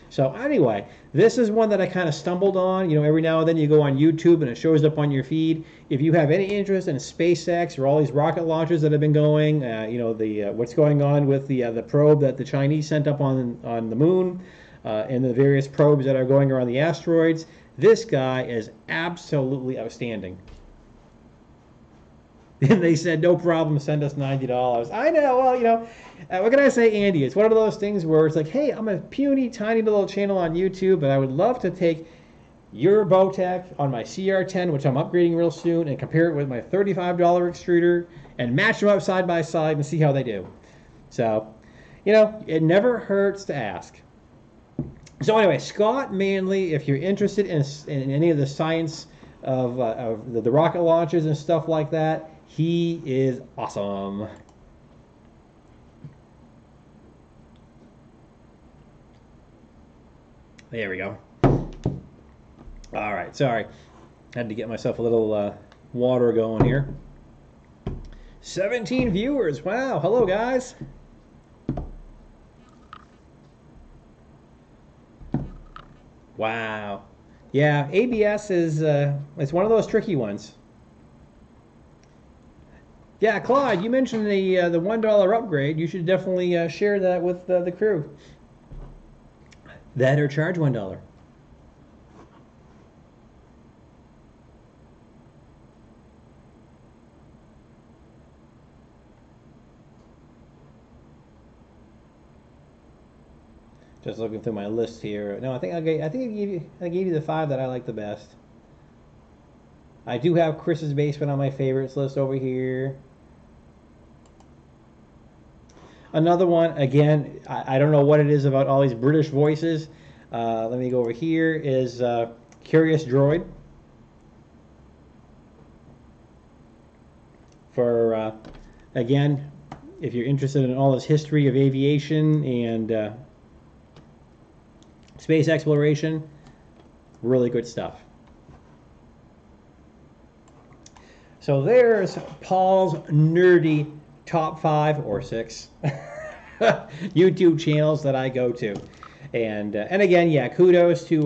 So anyway, this is one that I kind of stumbled on. You know, every now and then you go on YouTube and it shows up on your feed. If you have any interest in SpaceX or all these rocket launches that have been going, you know, what's going on with the probe that the Chinese sent up on the moon, and the various probes that are going around the asteroids, this guy is absolutely outstanding. And they said, no problem, send us $90. I know, well, you know, what can I say, Andy? It's one of those things where it's like, hey, I'm a puny, tiny little channel on YouTube, but I would love to take your Bowtech on my CR10, which I'm upgrading real soon, and compare it with my $35 extruder and match them up side by side and see how they do. So, you know, it never hurts to ask. So anyway, Scott Manley, if you're interested in any of the science of the rocket launches and stuff like that, he is awesome. There we go. All right, sorry. Had to get myself a little water going here. 17 viewers. Wow. Hello, guys. Wow. Yeah, ABS is it's one of those tricky ones. Yeah, Clyde, you mentioned the $1 upgrade. You should definitely share that with the crew. That or charge $1. Just looking through my list here. No, I think I gave you the 5 that I like the best. I do have Chris's Basement on my favorites list over here. Another one, again, I don't know what it is about all these British voices. Let me go over here, is Curious Droid. For, again, if you're interested in all this history of aviation and space exploration, really good stuff. So there's Paul's nerdy top 5 or 6 YouTube channels that I go to, and again, yeah, kudos to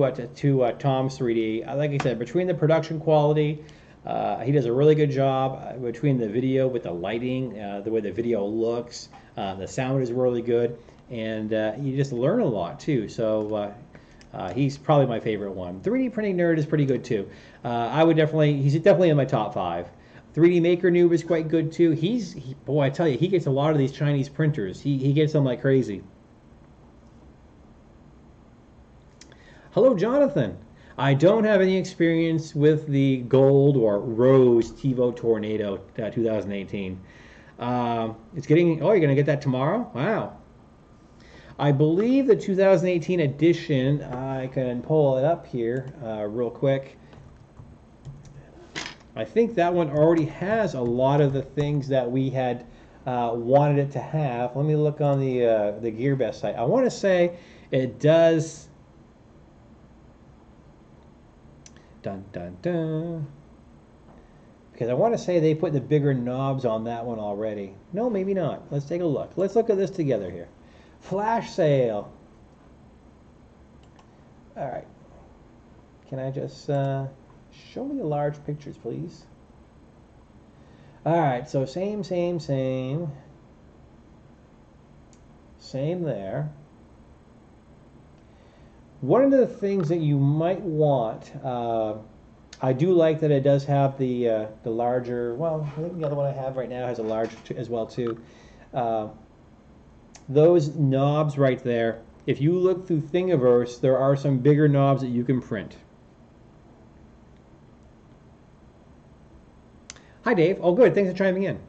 Tom's 3D. Like I said, between the production quality, He does a really good job between the video with the lighting, the way the video looks. The sound is really good, and you just learn a lot too. So he's probably my favorite one. 3D Printing Nerd is pretty good too. He's definitely in my top 5. 3D Maker Noob is quite good too. Boy, I tell you, he gets a lot of these Chinese printers. He gets them like crazy. Hello, Jonathan. I don't have any experience with the gold or rose TiVo Tornado 2018. It's getting, oh, you're going to get that tomorrow? Wow. I believe the 2018 edition, I can pull it up here real quick. I think that one already has a lot of the things that we had wanted it to have. Let me look on the GearBest site. I want to say it does. Dun, dun, dun. Because I want to say they put the bigger knobs on that one already. No, maybe not. Let's take a look. Let's look at this together here. Flash sale. All right. Can I just show me the large pictures, please? All right. So same there. One of the things that you might want, I do like that it does have the larger. Well, I think the other one I have right now has a large as well too. Those knobs right there. If you look through Thingiverse, there are some bigger knobs that you can print. Hi, Dave. Oh, good. Thanks for chiming in.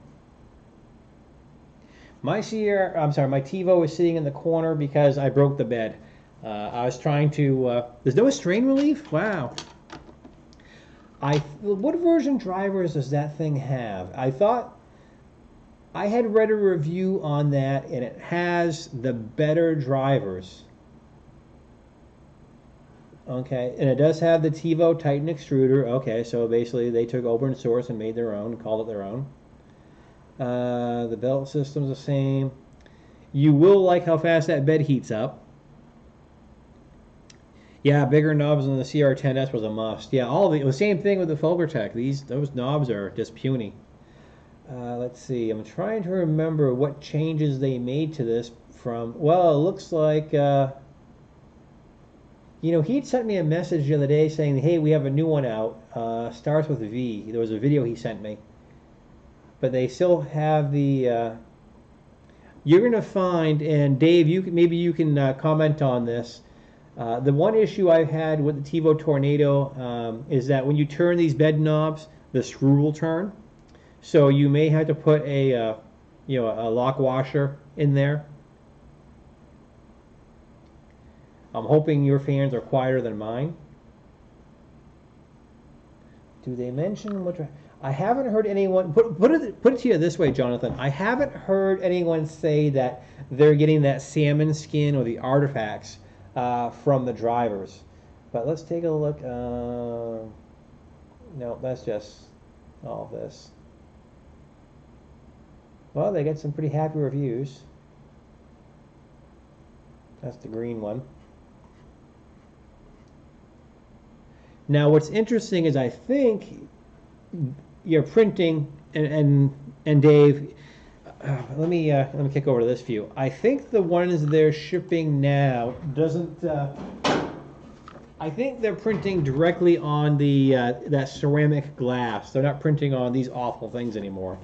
My TiVo is sitting in the corner because I broke the bed. I was trying to. There's no strain relief. Wow. What version drivers does that thing have? I thought I had read a review on that, and it has the better drivers. Okay, and it does have the TiVo Titan extruder. Okay, so basically they took open source and made their own, called it their own. The belt system's the same. You will like how fast that bed heats up. Yeah, bigger knobs on the CR10S was a must. Yeah, the same thing with the FolgerTech. Those knobs are just puny. Let's see. I'm trying to remember what changes they made to this from. Well, it looks like he'd sent me a message the other day saying, "Hey, we have a new one out. Starts with V." There was a video he sent me, but they still have the. You're gonna find, and Dave, maybe you can comment on this. The one issue I've had with the TiVo Tornado is that when you turn these bed knobs, the screw will turn. So you may have to put a lock washer in there. I'm hoping your fans are quieter than mine. Do they mention what? I haven't heard anyone put it to you this way, Jonathan. I haven't heard anyone say that they're getting that salmon skin or the artifacts from the drivers. But let's take a look. No, that's just all this. Well, they get some pretty happy reviews. That's the green one. Now, what's interesting is I think you're printing, and Dave, let me kick over to this view. I think the ones they're shipping now doesn't. I think they're printing directly on the that ceramic glass. They're not printing on these awful things anymore.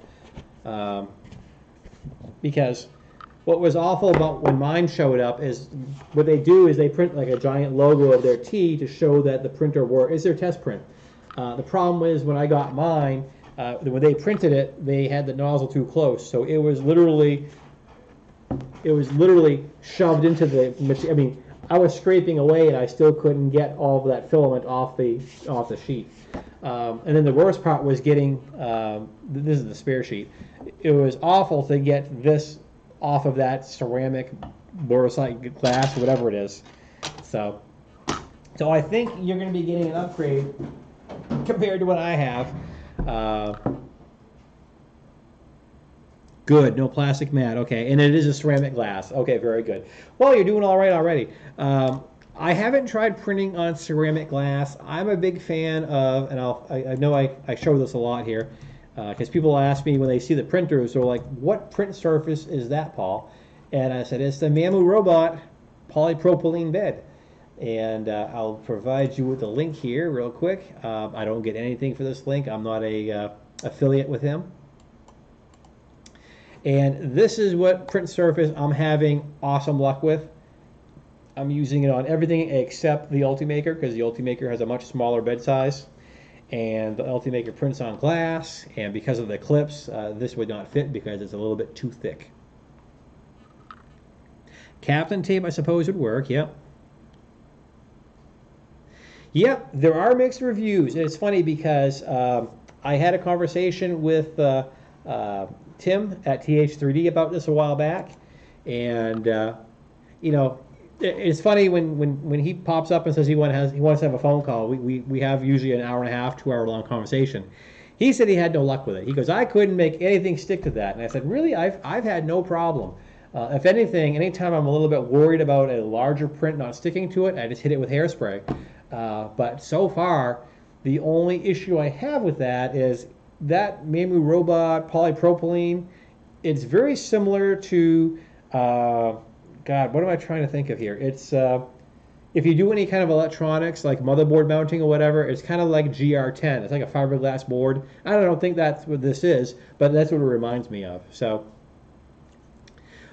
Because what was awful about when mine showed up is what they do is they print like a giant logo of their T to show that the printer works. It's their test print. The problem is when I got mine, when they printed it, they had the nozzle too close, so it was literally shoved into the material. I mean, I was scraping away and I still couldn't get all of that filament off the sheet. And then the worst part was getting this is the spare sheet. It was awful to get this off of that ceramic borosite glass, whatever it is. So I think you're going to be getting an upgrade compared to what I have. Good, no plastic mat. Okay, and it is a ceramic glass. Okay, very good. Well, you're doing all right already. I haven't tried printing on ceramic glass. I'm a big fan of, and I know I show this a lot here, because people ask me when they see the printers, they're like, what print surface is that, Paul? And I said, it's the Manley Robot polypropylene bed. And I'll provide you with the link here real quick. I don't get anything for this link. I'm not a affiliate with him. And this is what print surface I'm having awesome luck with. I'm using it on everything except the Ultimaker, because the Ultimaker has a much smaller bed size. And the Ultimaker prints on glass, and because of the clips, this would not fit because it's a little bit too thick. Captain tape, I suppose, would work, yep. Yep, there are mixed reviews. And it's funny because I had a conversation with Tim at TH3D about this a while back, and you know, it's funny when he pops up and says he wants to have a phone call. We have usually an hour and a half, 2 hour long conversation. He said he had no luck with it. He goes, I couldn't make anything stick to that. And I said, really? I've had no problem. If anything, anytime I'm a little bit worried about a larger print not sticking to it, I just hit it with hairspray. But so far, the only issue I have with that is that Manley Robot polypropylene. It's very similar to God, what am I trying to think of here? It's if you do any kind of electronics like motherboard mounting or whatever, it's kind of like GR10. It's like a fiberglass board. I don't think that's what this is, but that's what it reminds me of. So,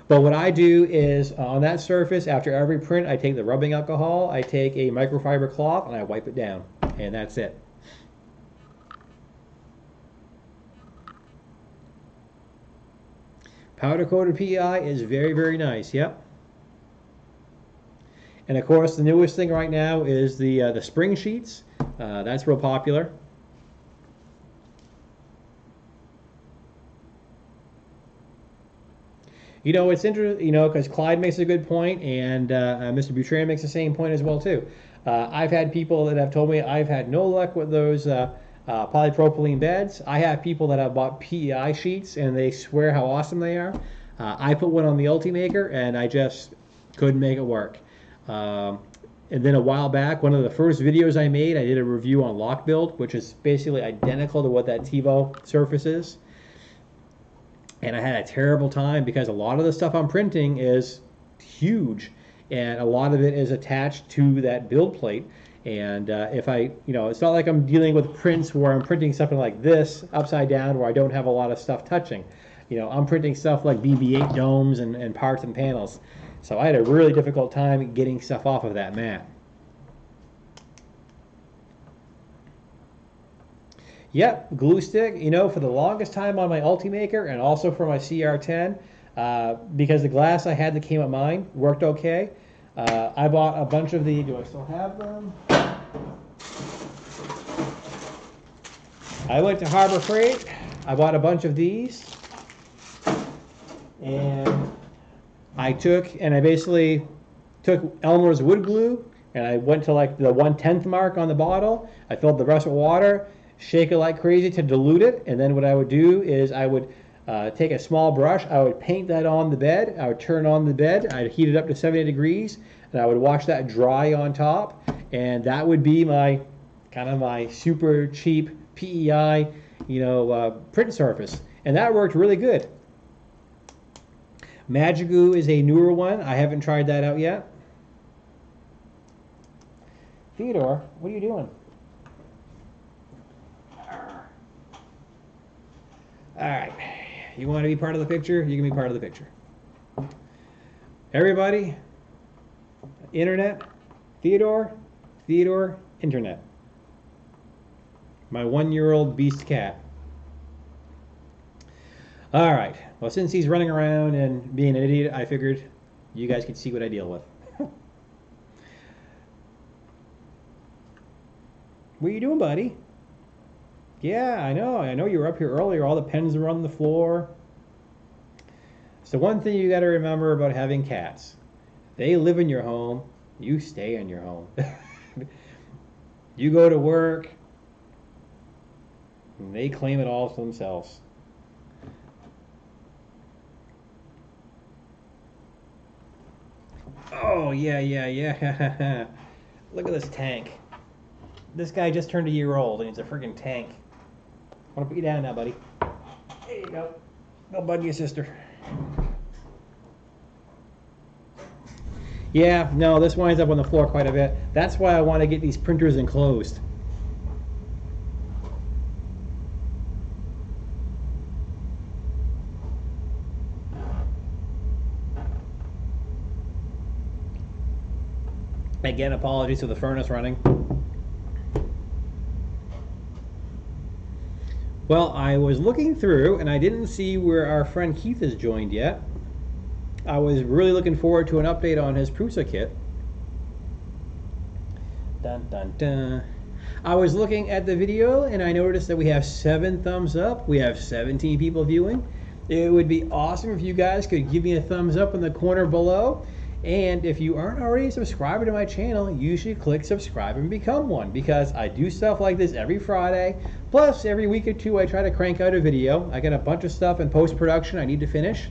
but what I do is on that surface, after every print, I take the rubbing alcohol, I take a microfiber cloth, and I wipe it down, and that's it. Powder coated PEI is very, very nice. Yep. And of course, the newest thing right now is the spring sheets. That's real popular. You know, it's interesting, you know, because Clyde makes a good point, and Mr. Butrand makes the same point as well, too. I've had people that have told me I've had no luck with those polypropylene beds. I have people that have bought PEI sheets, and they swear how awesome they are. I put one on the Ultimaker, and I just couldn't make it work. And then a while back, one of the first videos I made, I did a review on lock build, which is basically identical to what that TiVo surface is. And I had a terrible time because a lot of the stuff I'm printing is huge, and a lot of it is attached to that build plate. And if I, you know, it's not like I'm dealing with prints where I'm printing something like this upside down where I don't have a lot of stuff touching. You know, I'm printing stuff like BB-8 domes and parts and panels. So I had a really difficult time getting stuff off of that mat. Yep, glue stick, you know, for the longest time on my Ultimaker and also for my CR10, because the glass I had that came at mine worked okay. I bought a bunch of the, do I still have them? I went to Harbor Freight, I bought a bunch of these, and I basically took Elmer's wood glue, and I went to like the 1/10 mark on the bottle. I filled the rest with water, shake it like crazy to dilute it, and then what I would do is I would take a small brush, I would paint that on the bed, I would turn on the bed, I'd heat it up to 70 degrees, and I would watch that dry on top, and that would be my kind of my super cheap PEI, you know, print surface, and that worked really good. Magigoo is a newer one. I haven't tried that out yet. Theodore, what are you doing? All right, you want to be part of the picture? You can be part of the picture. Everybody, internet, Theodore, internet. My 1-year-old beast cat. All right, well, since he's running around and being an idiot, I figured you guys could see what I deal with. What are you doing, buddy? Yeah, I know you were up here earlier. All the pens were on the floor. It's the one thing you got to remember about having cats. They live in your home. You stay in your home. You go to work, and they claim it all for themselves. Oh, yeah, yeah, yeah. Look at this tank. This guy just turned a year old and he's a freaking tank. I want to put you down now, buddy. There you go. Go bug your sister. Yeah, no, this winds up on the floor quite a bit. That's why I want to get these printers enclosed. Again, apologies for the furnace running. Well, I was looking through and I didn't see where our friend Keith has joined yet. I was really looking forward to an update on his Prusa kit. Dun dun dun. I was looking at the video and I noticed that we have 7 thumbs up. We have 17 people viewing. It would be awesome if you guys could give me a thumbs up in the corner below. And if you aren't already subscribed to my channel, you should click subscribe and become one, because I do stuff like this every Friday. Plus, every week or two, I try to crank out a video. I got a bunch of stuff in post-production I need to finish.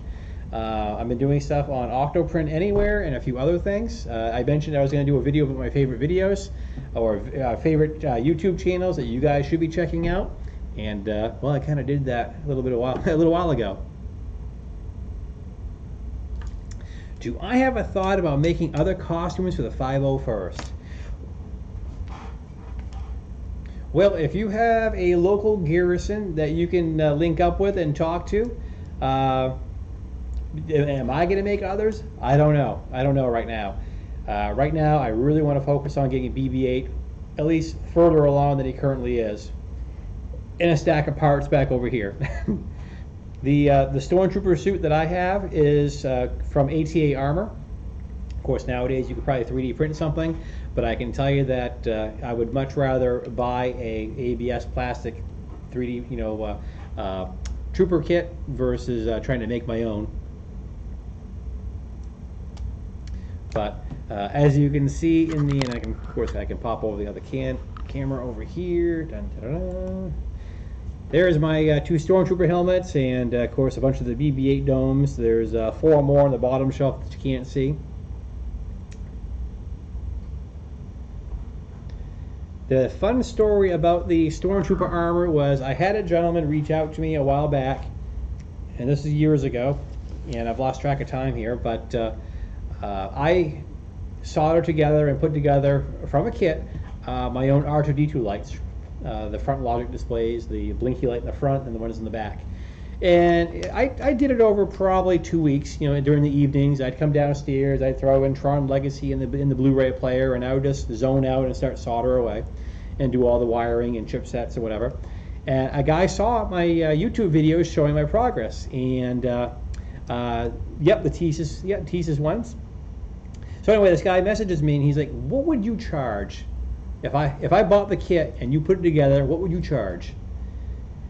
I've been doing stuff on Octoprint Anywhere and a few other things. I mentioned I was going to do a video about my favorite videos or favorite YouTube channels that you guys should be checking out. And well, I kind of did that a little while ago. Do I have a thought about making other costumes for the 501st? Well, if you have a local garrison that you can link up with and talk to, am I going to make others? I don't know. I don't know right now. Right now, I really want to focus on getting BB-8 at least further along than he currently is. In a stack of parts back over here. The Stormtrooper suit that I have is from ATA Armor. Of course, nowadays you could probably 3D print something, but I can tell you that I would much rather buy a ABS plastic 3D, trooper kit versus trying to make my own. But as you can see in the, and of course I can pop over the other camera over here. Dun, dun, dun. There's my 2 Stormtrooper helmets, and of course a bunch of the BB-8 domes. There's 4 more on the bottom shelf that you can't see. The fun story about the Stormtrooper armor was I had a gentleman reach out to me a while back, and this is years ago, and I've lost track of time here, but I soldered together and put together from a kit my own R2-D2 lights. The front logic displays, the blinky light in the front and the ones in the back. And I did it over probably 2 weeks, during the evenings. I'd come downstairs, I'd throw in Tron Legacy in the Blu-ray player, and I would just zone out and start solder away and do all the wiring and chipsets or whatever. And a guy saw my YouTube videos showing my progress. And yep, the Tesis ones. So anyway, this guy messages me and he's like, what would you charge? If I bought the kit and you put it together, what would you charge?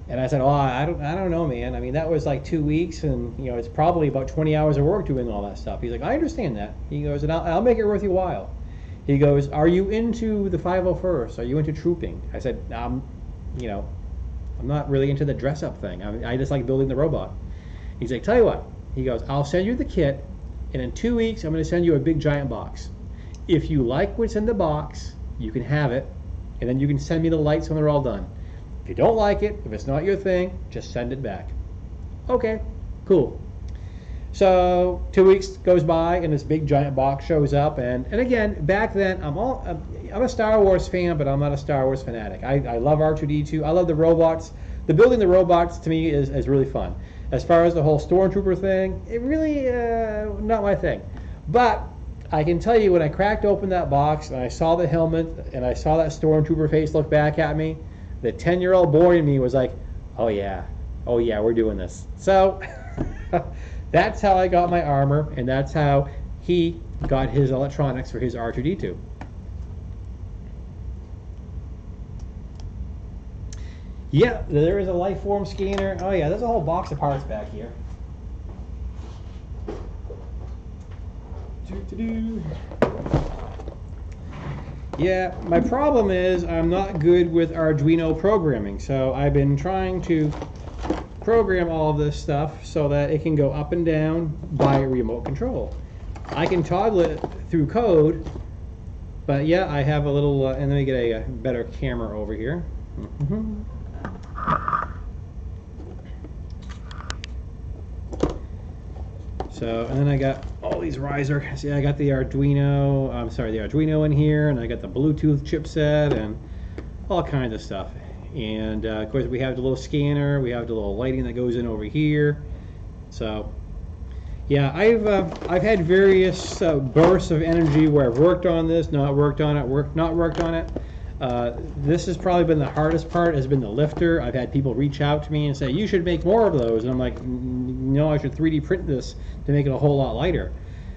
And I said, oh, I don't know, man. I mean, that was like 2 weeks, and it's probably about 20 hours of work doing all that stuff. He's like, I understand that. He goes, and I'll make it worth your while. He goes, are you into the 501st? Are you into trooping? I said, I'm not really into the dress-up thing. I just like building the robot. He's like, tell you what. He goes, I'll send you the kit, and in 2 weeks, I'm going to send you a big giant box. If you like what's in the box, you can have it, and then you can send me the lights when they're all done. If you don't like it, if it's not your thing, just send it back. Okay, cool. So 2 weeks goes by, and this big giant box shows up, and again, back then, I'm a Star Wars fan, but I'm not a Star Wars fanatic. I love R2-D2. I love the robots. The building the robots to me is really fun. As far as the whole Stormtrooper thing, it really not my thing. But I can tell you, when I cracked open that box and I saw the helmet and I saw that Stormtrooper face look back at me, the 10-year-old boy in me was like, oh yeah, we're doing this. So that's how I got my armor, and that's how he got his electronics for his R2-D2. Yeah, there is a life form scanner. Oh yeah, there's a whole box of parts back here. Yeah, my problem is I'm not good with Arduino programming, so I've been trying to program all of this stuff so that it can go up and down by remote control. I can toggle it through code, but yeah, I have a little, and let me get a better camera over here. So, and then I got all these riser. See, I got the Arduino, the Arduino in here, and I got the Bluetooth chipset and all kinds of stuff. And of course, we have the little scanner, we have the little lighting that goes in over here. So, yeah, I've had various bursts of energy where I've worked on this, not worked on it, not worked on it. This has probably been the hardest part, has been the lifter. I've had people reach out to me and say, you should make more of those. And I'm like, no, I should 3D print this to make it a whole lot lighter.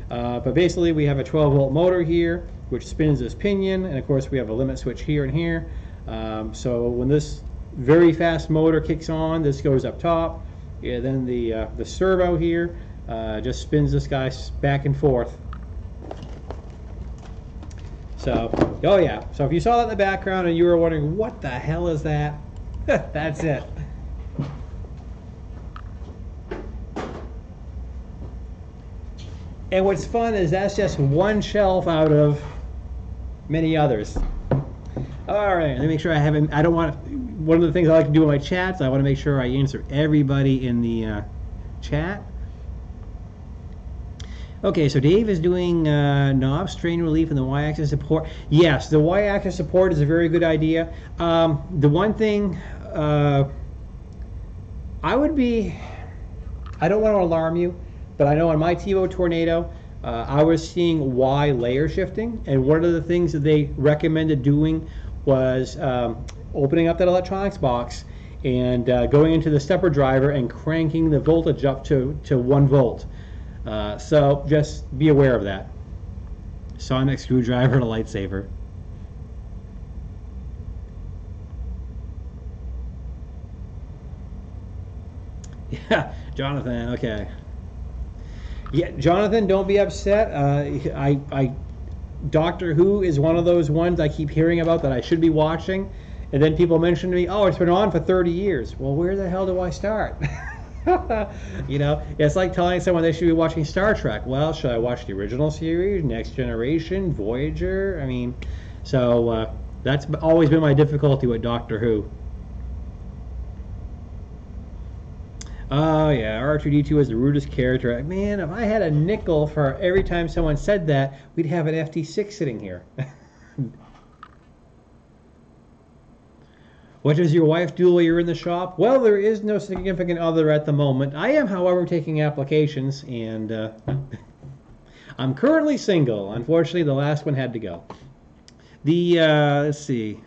But basically, we have a 12-volt motor here, which spins this pinion. And of course, we have a limit switch here and here. So when this very fast motor kicks on, this goes up top. Yeah, then the servo here just spins this guy back and forth. So, oh yeah, so if you saw that in the background and you were wondering, what the hell is that? That's it. And what's fun is that's just one shelf out of many others. All right, let me make sure I haven't, I don't want, one of the things I like to do in my chats, I want to make sure I answer everybody in the chat. Okay, so Dave is doing knob strain relief and the Y-axis support. Yes, the Y-axis support is a very good idea. The one thing I don't want to alarm you, but I know on my TiVo Tornado, I was seeing Y layer shifting, and one of the things that they recommended doing was opening up that electronics box and going into the stepper driver and cranking the voltage up to 1 volt. So just be aware of that. Sonic screwdriver and a lightsaber. Yeah, Jonathan, okay. Yeah, Jonathan, don't be upset. Doctor Who is one of those ones I keep hearing about that I should be watching, and then people mention to me, oh, it's been on for 30 years. Well, where the hell do I start? You know, it's like telling someone they should be watching Star Trek. Well, should I watch the original series, Next Generation, Voyager? I mean, so that's always been my difficulty with Doctor Who. Oh yeah, R2-D2 is the rudest character. Man, if I had a nickel for every time someone said that, we'd have an FT6 sitting here. What does your wife do while you're in the shop? Well, there is no significant other at the moment. I am, however, taking applications, and I'm currently single. Unfortunately, the last one had to go. Let's see.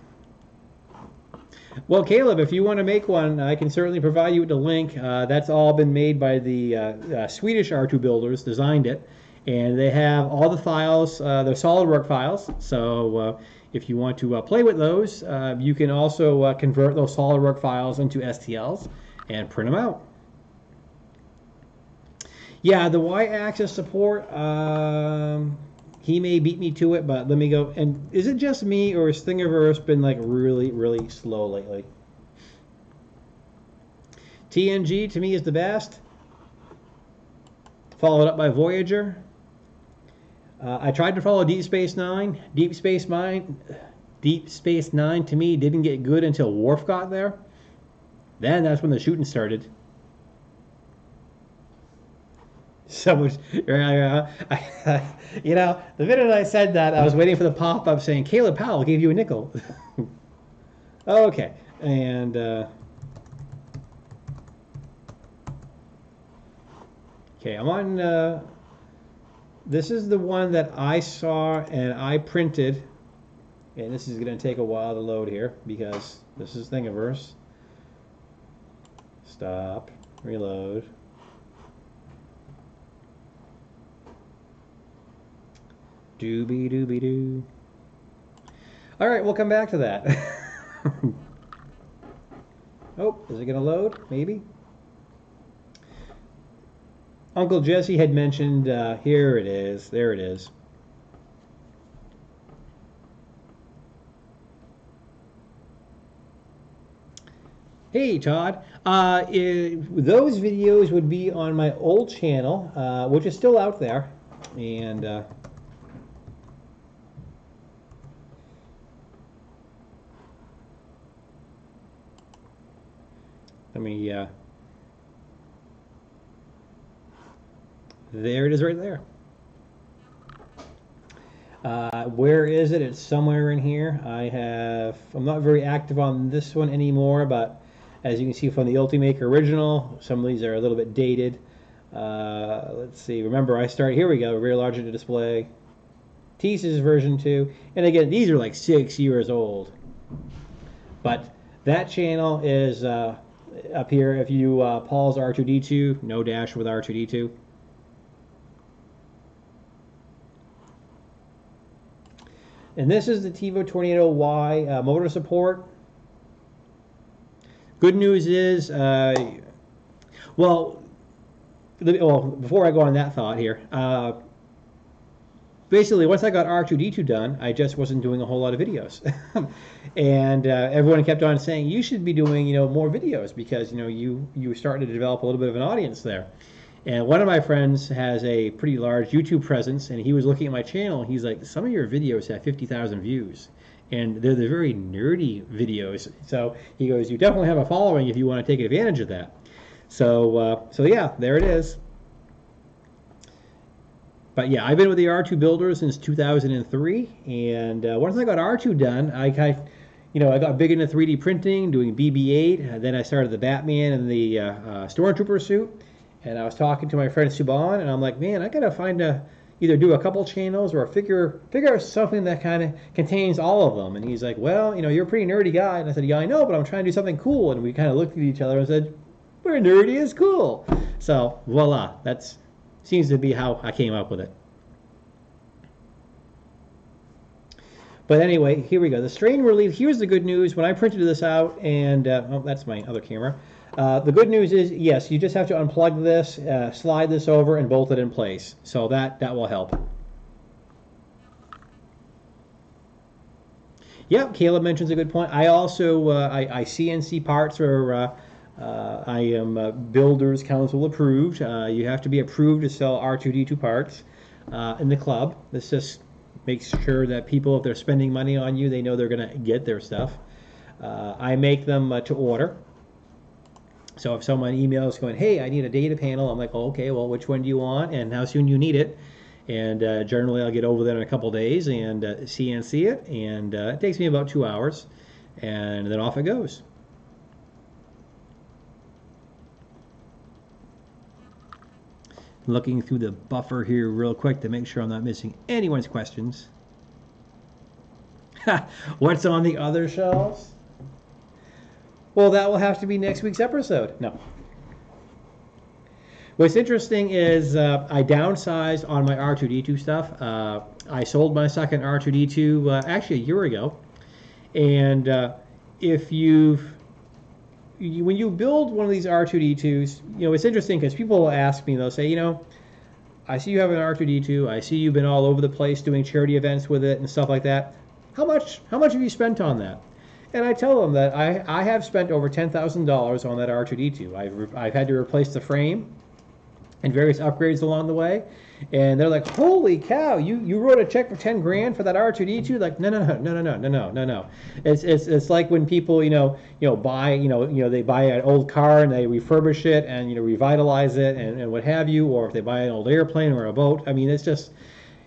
Well, Caleb, if you want to make one, I can certainly provide you with the link. That's all been made by the Swedish R2 builders, designed it. And they have all the files, they're SolidWorks files. So if you want to play with those, you can also convert those SolidWorks files into STLs and print them out. Yeah, the Y-axis support, he may beat me to it, but let me go. And is it just me, or has Thingiverse been like really, really slow lately? TNG to me is the best, followed up by Voyager. I tried to follow Deep Space Nine. Deep Space Nine to me didn't get good until Worf got there. Then that's when the shooting started. So much, you know, the minute I said that, I was waiting for the pop-up saying, Caleb Powell gave you a nickel. Okay, and okay, I'm on, this is the one that I saw and I printed, and this is going to take a while to load here because this is Thingiverse. Stop, reload. Doobie doobie doo. All right, we'll come back to that. Oh, is it going to load? Maybe. Uncle Jesse had mentioned, here it is. There it is. Hey, Todd. Those videos would be on my old channel, which is still out there. And let me, there it is right there. Where is it? It's somewhere in here. I'm not very active on this one anymore, but as you can see from the Ultimaker original, some of these are a little bit dated. Let's see, remember I started, here we go, rear large display. TSYS version 2, and again, these are like 6 years old. But that channel is up here. If you pause R2D2, no dash with R2D2. And this is the Tevo Tornado Y motor support. Good news is, well, before I go on that thought here, basically once I got R2D2 done, I just wasn't doing a whole lot of videos. And everyone kept on saying, you should be doing, more videos because, you were starting to develop a little bit of an audience there. And one of my friends has a pretty large YouTube presence, and he was looking at my channel, and he's like, some of your videos have 50,000 views. And they're the very nerdy videos. So he goes, you definitely have a following if you want to take advantage of that. So, so yeah, there it is. But yeah, I've been with the R2 builder since 2003, and once I got R2 done, I got big into 3D printing, doing BB-8, and then I started the Batman and the Stormtrooper suit. And I was talking to my friend Subban, and I'm like, man, I gotta find either do a couple channels or figure out something that kind of contains all of them. And he's like, well, you're a pretty nerdy guy. And I said, yeah, I know, but I'm trying to do something cool. And we kind of looked at each other and said, we're nerdy is cool. So voila, that seems to be how I came up with it. But anyway, here we go. The strain relief, here's the good news. When I printed this out, and oh, that's my other camera. The good news is, yes, you just have to unplug this, slide this over, and bolt it in place. So that will help. Yep, Caleb mentions a good point. I also, I CNC parts for, I am Builders Council approved. You have to be approved to sell R2D2 parts in the club. This just makes sure that people, if they're spending money on you, they know they're going to get their stuff. I make them to order. So if someone emails going, hey, I need a data panel, I'm like, oh, okay, well, which one do you want and how soon do you need it? And generally I'll get over there in a couple days and CNC it, and it takes me about 2 hours, and then off it goes. Looking through the buffer here real quick to make sure I'm not missing anyone's questions. What's on the other shelves? Well, that will have to be next week's episode. No. What's interesting is I downsized on my R2D2 stuff. I sold my second R2D2 actually a year ago. And when you build one of these R2D2s, it's interesting because people will ask me, they'll say, I see you have an R2D2. I see you've been all over the place doing charity events with it and stuff like that. How much have you spent on that? And I tell them that I have spent over $10,000 on that R2D2. I've had to replace the frame and various upgrades along the way. And they're like, holy cow, you wrote a check for 10 grand for that R2D2? Like, no. It's like when people, buy, they buy an old car and they refurbish it and, revitalize it and what have you, or if they buy an old airplane or a boat. I mean, it's just,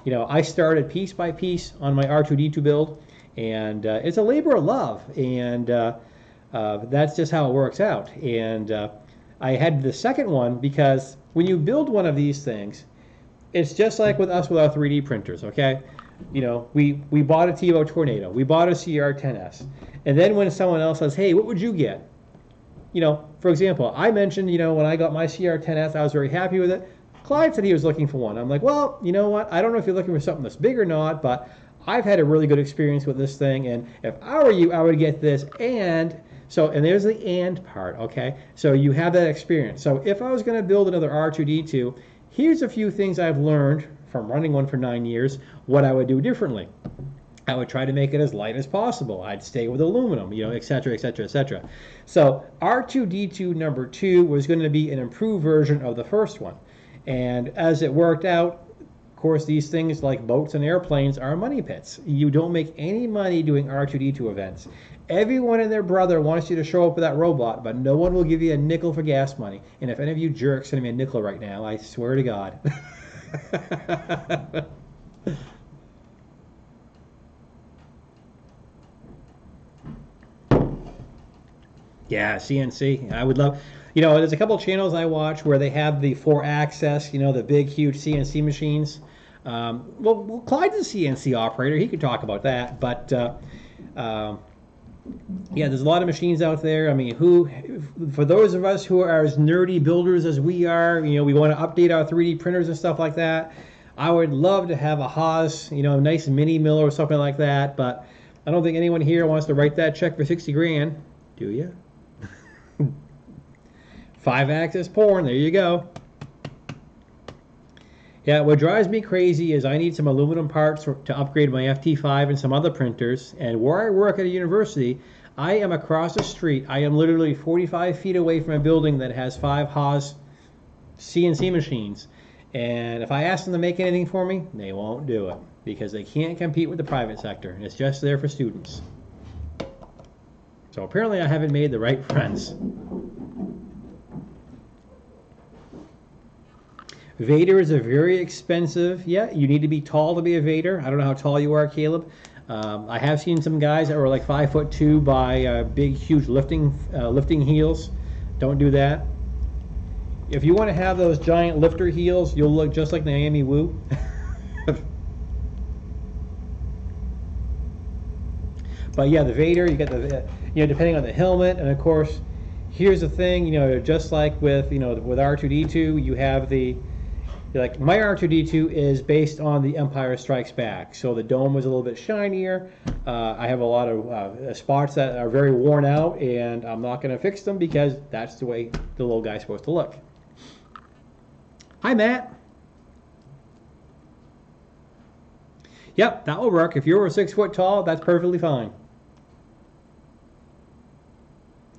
I started piece by piece on my R2D2 build. And it's a labor of love, and that's just how it works out. And I had the second one because when you build one of these things, it's just like with us with our 3D printers, okay? We bought a Tevo Tornado, we bought a CR10S, and then when someone else says, hey, what would you get? For example, I mentioned, when I got my CR10S, I was very happy with it. Clyde said he was looking for one. I'm like, well, you know what? I don't know if you're looking for something that's big or not, but I've had a really good experience with this thing, and if I were you, I would get this, and there's the and part, okay? So you have that experience. So if I was going to build another R2D2, here's a few things I've learned from running one for 9 years, what I would do differently. I would try to make it as light as possible. I'd stay with aluminum, et cetera, et cetera, et cetera. So R2D2 number 2 was going to be an improved version of the first one. And as it worked out, course, these things like boats and airplanes are money pits. You don't make any money doing R2-D2 events. Everyone and their brother wants you to show up with that robot, but no one will give you a nickel for gas money. And if any of you jerks send me a nickel right now, I swear to God. Yeah, CNC. I would love, there's a couple channels I watch where they have the 4-axis, the big, huge CNC machines. Well, Clyde's a CNC operator. He could talk about that. But, yeah, there's a lot of machines out there. I mean, for those of us who are as nerdy builders as we are, we want to update our 3D printers and stuff like that. I would love to have a Haas, nice mini mill or something like that. But I don't think anyone here wants to write that check for 60 grand. Do you? 5-axis porn, there you go. Yeah, what drives me crazy is I need some aluminum parts to upgrade my FT5 and some other printers. And where I work at a university, I am across the street. I am literally 45 feet away from a building that has 5 Haas CNC machines. And if I ask them to make anything for me, they won't do it because they can't compete with the private sector. And it's just there for students. So apparently I haven't made the right friends. Vaders are very expensive. Yeah, you need to be tall to be a Vader. I don't know how tall you are, Caleb. I have seen some guys that were like 5'2" by big, huge lifting heels. Don't do that. If you want to have those giant lifter heels, you'll look just like Naomi Wu. But yeah, the Vader, you got the, depending on the helmet, and of course, here's the thing, just like with, with R2-D2, you have the, like my R2-D2 is based on the Empire Strikes Back, so the dome was a little bit shinier. I have a lot of spots that are very worn out, and I'm not going to fix them because that's the way the little guy's supposed to look. Hi, Matt. Yep, that will work. If you're 6 foot tall, that's perfectly fine.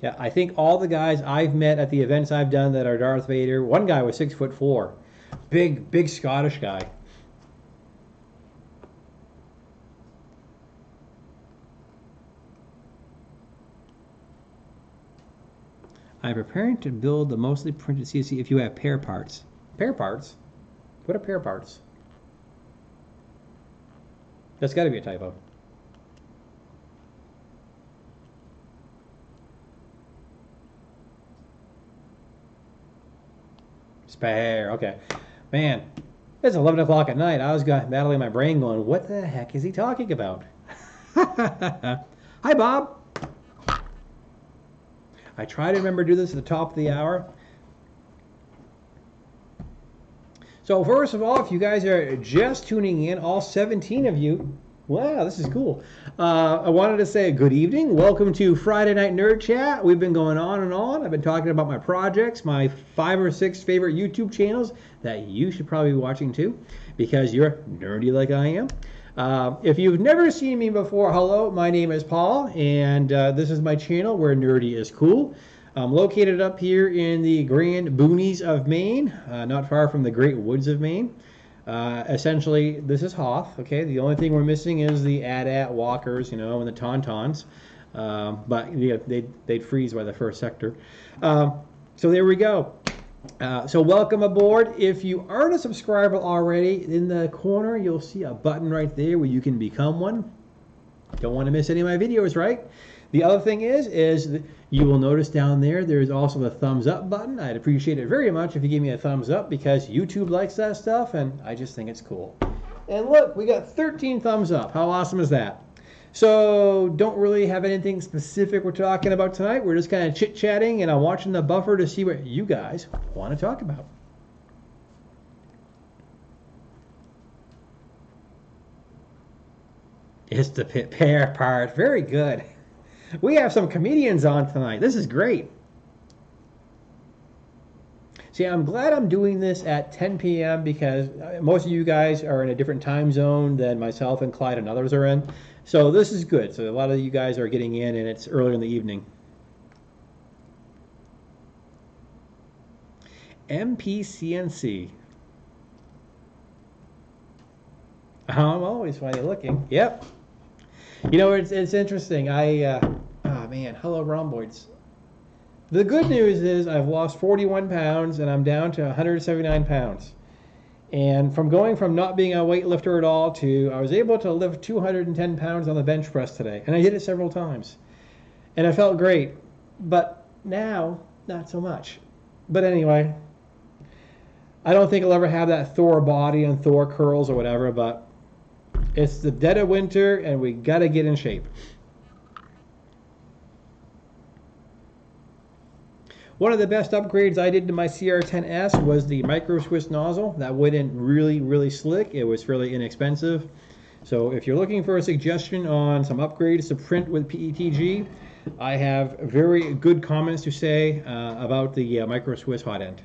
Yeah, I think all the guys I've met at the events I've done that are Darth Vader, one guy was 6'4". Big Scottish guy. I'm preparing to build the mostly printed CNC if you have pair parts. Pair parts? What are pair parts? That's got to be a typo. Spare, okay. Man, it's 11 o'clock at night. I was battling my brain going, what the heck is he talking about? Hi, Bob. I try to remember to do this at the top of the hour. So first of all, if you guys are just tuning in, all 17 of you, wow, this is cool. I wanted to say good evening. Welcome to Friday Night Nerd Chat. We've been going on and on. I've been talking about my projects, my 5 or 6 favorite YouTube channels that you should probably be watching too, because you're nerdy like I am. If you've never seen me before, hello, my name is Paul, and this is my channel where nerdy is cool. I'm located up here in the grand boonies of Maine, not far from the great woods of Maine. Essentially, this is Hoth, okay? The only thing we're missing is the AT-AT walkers, and the Tauntauns. But yeah, they'd freeze by the first sector. So there we go. So welcome aboard. If you aren't a subscriber already, in the corner you'll see a button right there where you can become one. Don't want to miss any of my videos, right? The other thing is you will notice down there's also the thumbs up button. I'd appreciate it very much if you give me a thumbs up because YouTube likes that stuff and I just think it's cool. And look, we got 13 thumbs up. How awesome is that? So don't really have anything specific we're talking about tonight. We're just kind of chit-chatting and I'm watching the buffer to see what you guys want to talk about. It's the pair part. Very good. We have some comedians on tonight. This is great. See, I'm glad I'm doing this at 10 p.m. because most of you guys are in a different time zone than myself and Clyde and others are in. So this is good. So a lot of you guys are getting in and it's earlier in the evening. MPCNC. I'm always funny looking. Yep. You know, it's interesting. Oh man, hello rhomboids. The good news is I've lost 41 pounds and I'm down to 179 pounds. And from going from not being a weightlifter at all to I was able to lift 210 pounds on the bench press today. And I did it several times. And I felt great. But now, not so much. But anyway, I don't think I'll ever have that Thor body and Thor curls or whatever, but it's the dead of winter and we gotta get in shape. One of the best upgrades I did to my CR10S was the micro Swiss nozzle. That went in really, really slick. It was fairly inexpensive. So if you're looking for a suggestion on some upgrades to print with PETG, I have very good comments to say about the micro Swiss hot end.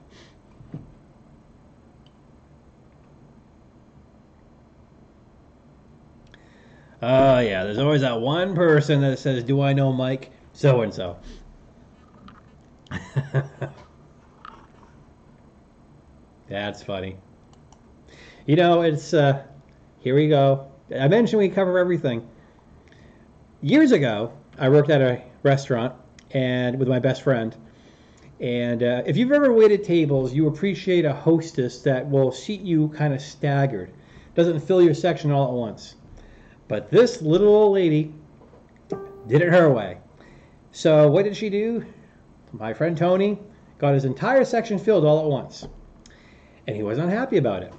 Oh yeah, there's always that one person that says, do I know Mike so-and-so? That's funny. You know, it's, here we go. I mentioned we cover everything. Years ago, I worked at a restaurant and with my best friend. And if you've ever waited tables, you appreciate a hostess that will seat you kind of staggered. Doesn't fill your section all at once. But this little old lady did it her way. So what did she do? My friend Tony got his entire section filled all at once. And he was unhappy about it.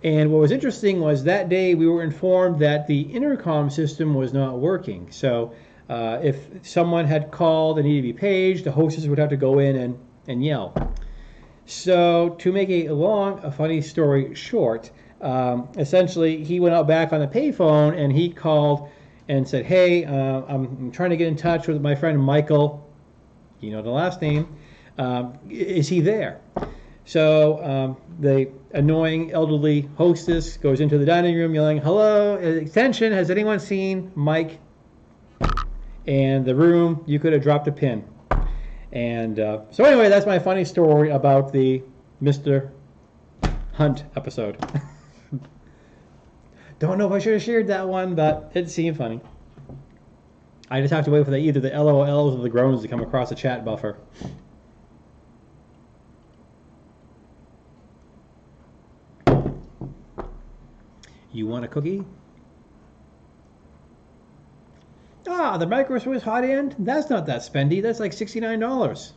And what was interesting was that day we were informed that the intercom system was not working. So if someone had called and needed to be paged, the hostess would have to go in and yell. So to make a funny story short, essentially he went out back on the payphone and he called and said, hey, I'm trying to get in touch with my friend Michael, you know the last name, is he there? So the annoying elderly hostess goes into the dining room yelling, hello, attention, has anyone seen Mike? And the room, you could have dropped a pin. And so anyway, that's my funny story about the Mr. Hunt episode. Don't know if I should have shared that one, but it seemed funny. I just have to wait for either the LOLs or the groans to come across the chat buffer. You want a cookie? Ah, the micro Swiss hot end? That's not that spendy. That's like $69.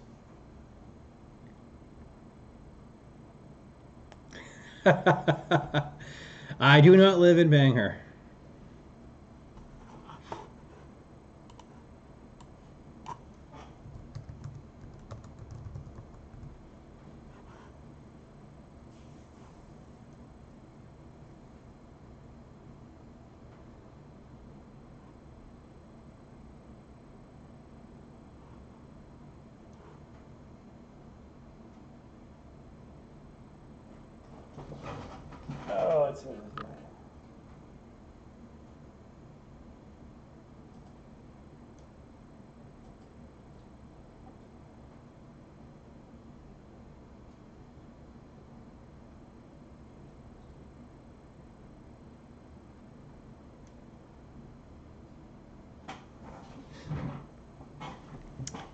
I do not live in Bangor. Oh, it's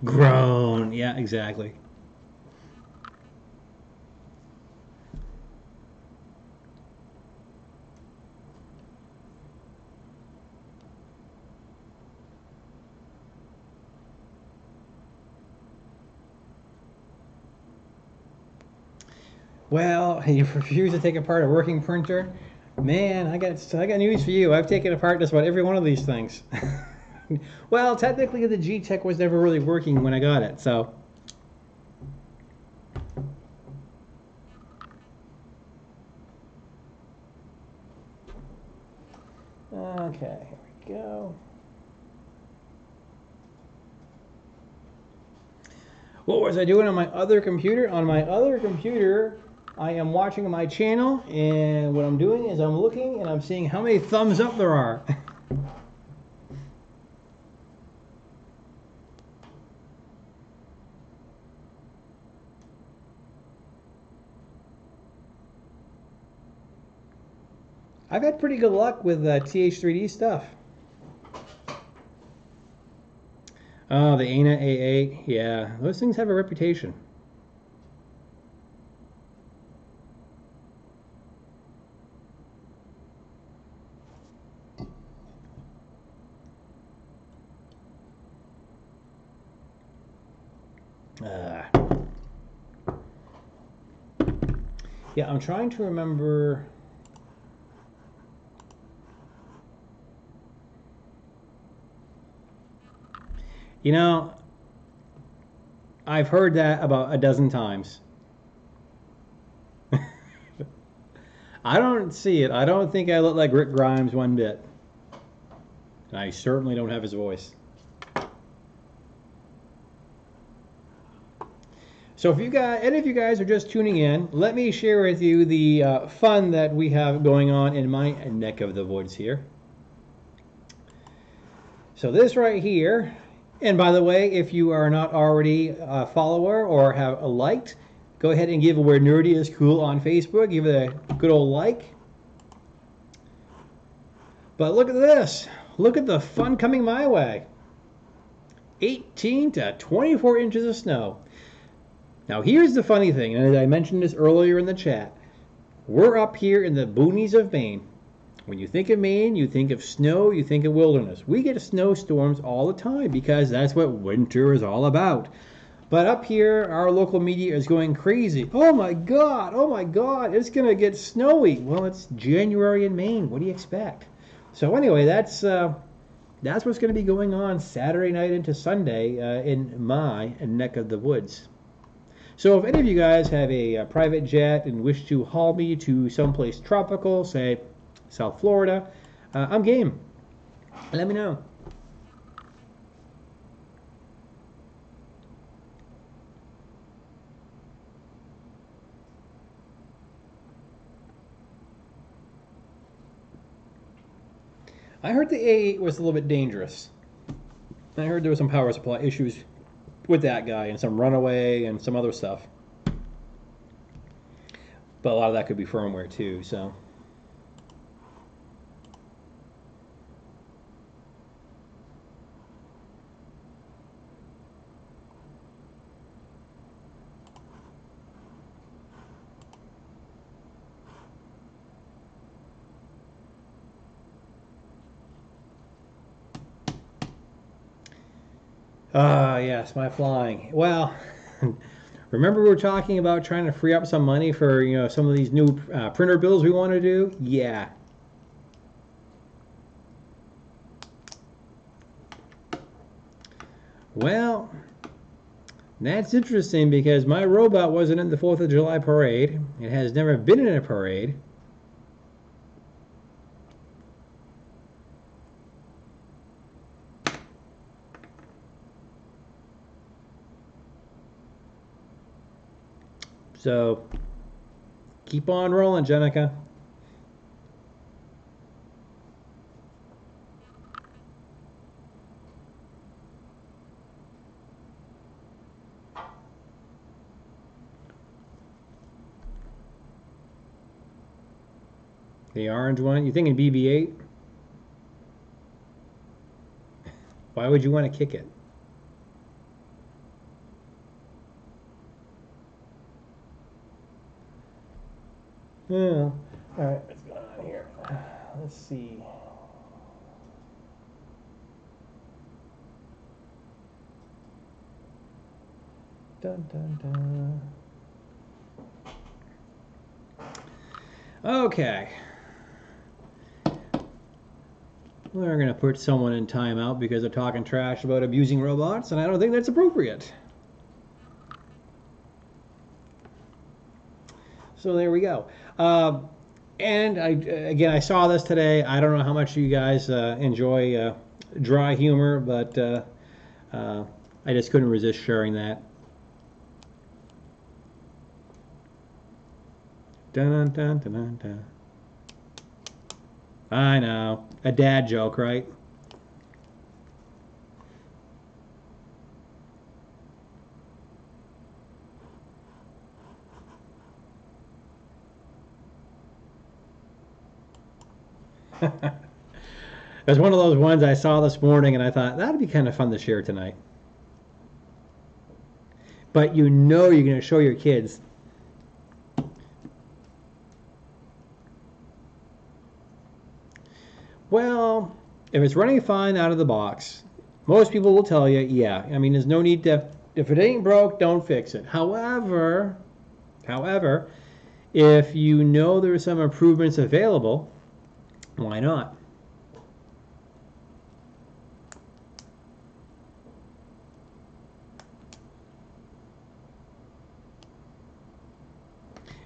grown. Yeah, exactly. Well, you refuse to take apart a working printer? Man, I got news for you. I've taken apart just about every one of these things. Well, technically the GTech was never really working when I got it, so. Okay, here we go. What was I doing on my other computer? On my other computer, I am watching my channel, and what I'm doing is I'm looking and I'm seeing how many thumbs up there are. I've had pretty good luck with TH3D stuff. Oh, the ANA A8, yeah, those things have a reputation. Yeah, I'm trying to remember. You know, I've heard that about a dozen times. I don't see it. I don't think I look like Rick Grimes one bit. And I certainly don't have his voice. So if you guys, any of you guys are just tuning in, let me share with you the fun that we have going on in my neck of the woods here. So this right here, and by the way, if you are not already a follower or have liked, go ahead and give Where Nerdy is Cool on Facebook. Give it a good old like. But look at this. Look at the fun coming my way. 18 to 24 inches of snow. Now here's the funny thing, and I mentioned this earlier in the chat. We're up here in the boonies of Maine. When you think of Maine, you think of snow, you think of wilderness. We get snowstorms all the time because that's what winter is all about. But up here, our local media is going crazy. Oh my God, it's going to get snowy. Well, it's January in Maine. What do you expect? So anyway, that's what's going to be going on Saturday night into Sunday in my neck of the woods. So if any of you guys have a private jet and wish to haul me to someplace tropical, say South Florida, I'm game. Let me know. I heard the A8 was a little bit dangerous. I heard there was some power supply issues with that guy and some runaway and some other stuff. But a lot of that could be firmware too, so. Ah, yes, my flying. Well, remember we were talking about trying to free up some money for, you know, some of these new printer builds we want to do? Yeah. Well, that's interesting because my robot wasn't in the 4th of July parade. It has never been in a parade. So, keep on rolling, Jenica. The orange one? You thinking BB-8? Why would you want to kick it? Yeah. All right, what's going on here? Let's see. Dun, dun, dun. Okay. We're going to put someone in timeout because they're talking trash about abusing robots, and I don't think that's appropriate. So there we go. And again, I saw this today. I don't know how much you guys enjoy dry humor, but I just couldn't resist sharing that. Dun, dun, dun, dun, dun. I know. A dad joke, right? It was one of those ones I saw this morning and I thought, that'd be kind of fun to share tonight. But you know you're going to show your kids. Well, if it's running fine out of the box, most people will tell you, yeah. I mean, there's no need to, if it ain't broke, don't fix it. However, if you know there's some improvements available, why not?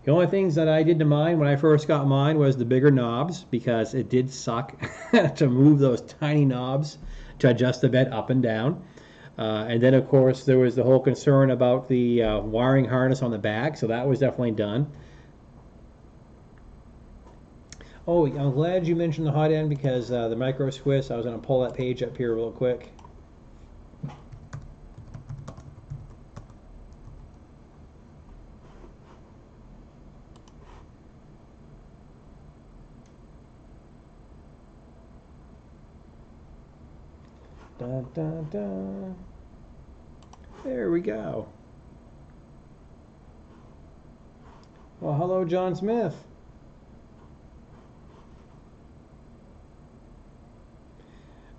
The only things that I did to mine when I first got mine was the bigger knobs, because it did suck to move those tiny knobs to adjust the bed up and down. And then, of course, there was the whole concern about the wiring harness on the back, so that was definitely done. Oh, I'm glad you mentioned the hot end, because the micro Swiss, I was going to pull that page up here real quick. Dun, dun, dun. There we go. Well, hello, John Smith.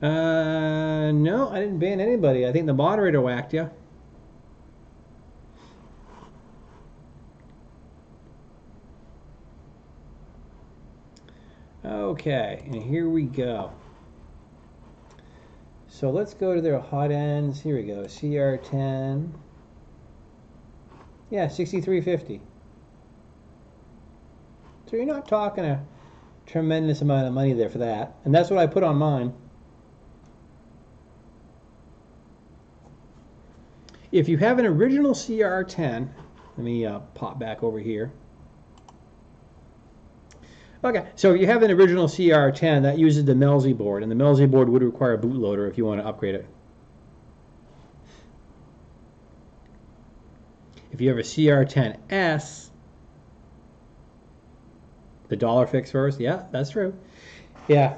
No, I didn't ban anybody. I think the moderator whacked you. Okay, and here we go. So let's go to their hot ends. Here we go, CR10. Yeah, 6350. So you're not talking a tremendous amount of money there for that. And that's what I put on mine. If you have an original CR10, let me pop back over here. Okay, so if you have an original CR10 that uses the Manley board, and the Manley board would require a bootloader if you want to upgrade it. If you have a CR10S, the dollar fix first, yeah, that's true. Yeah,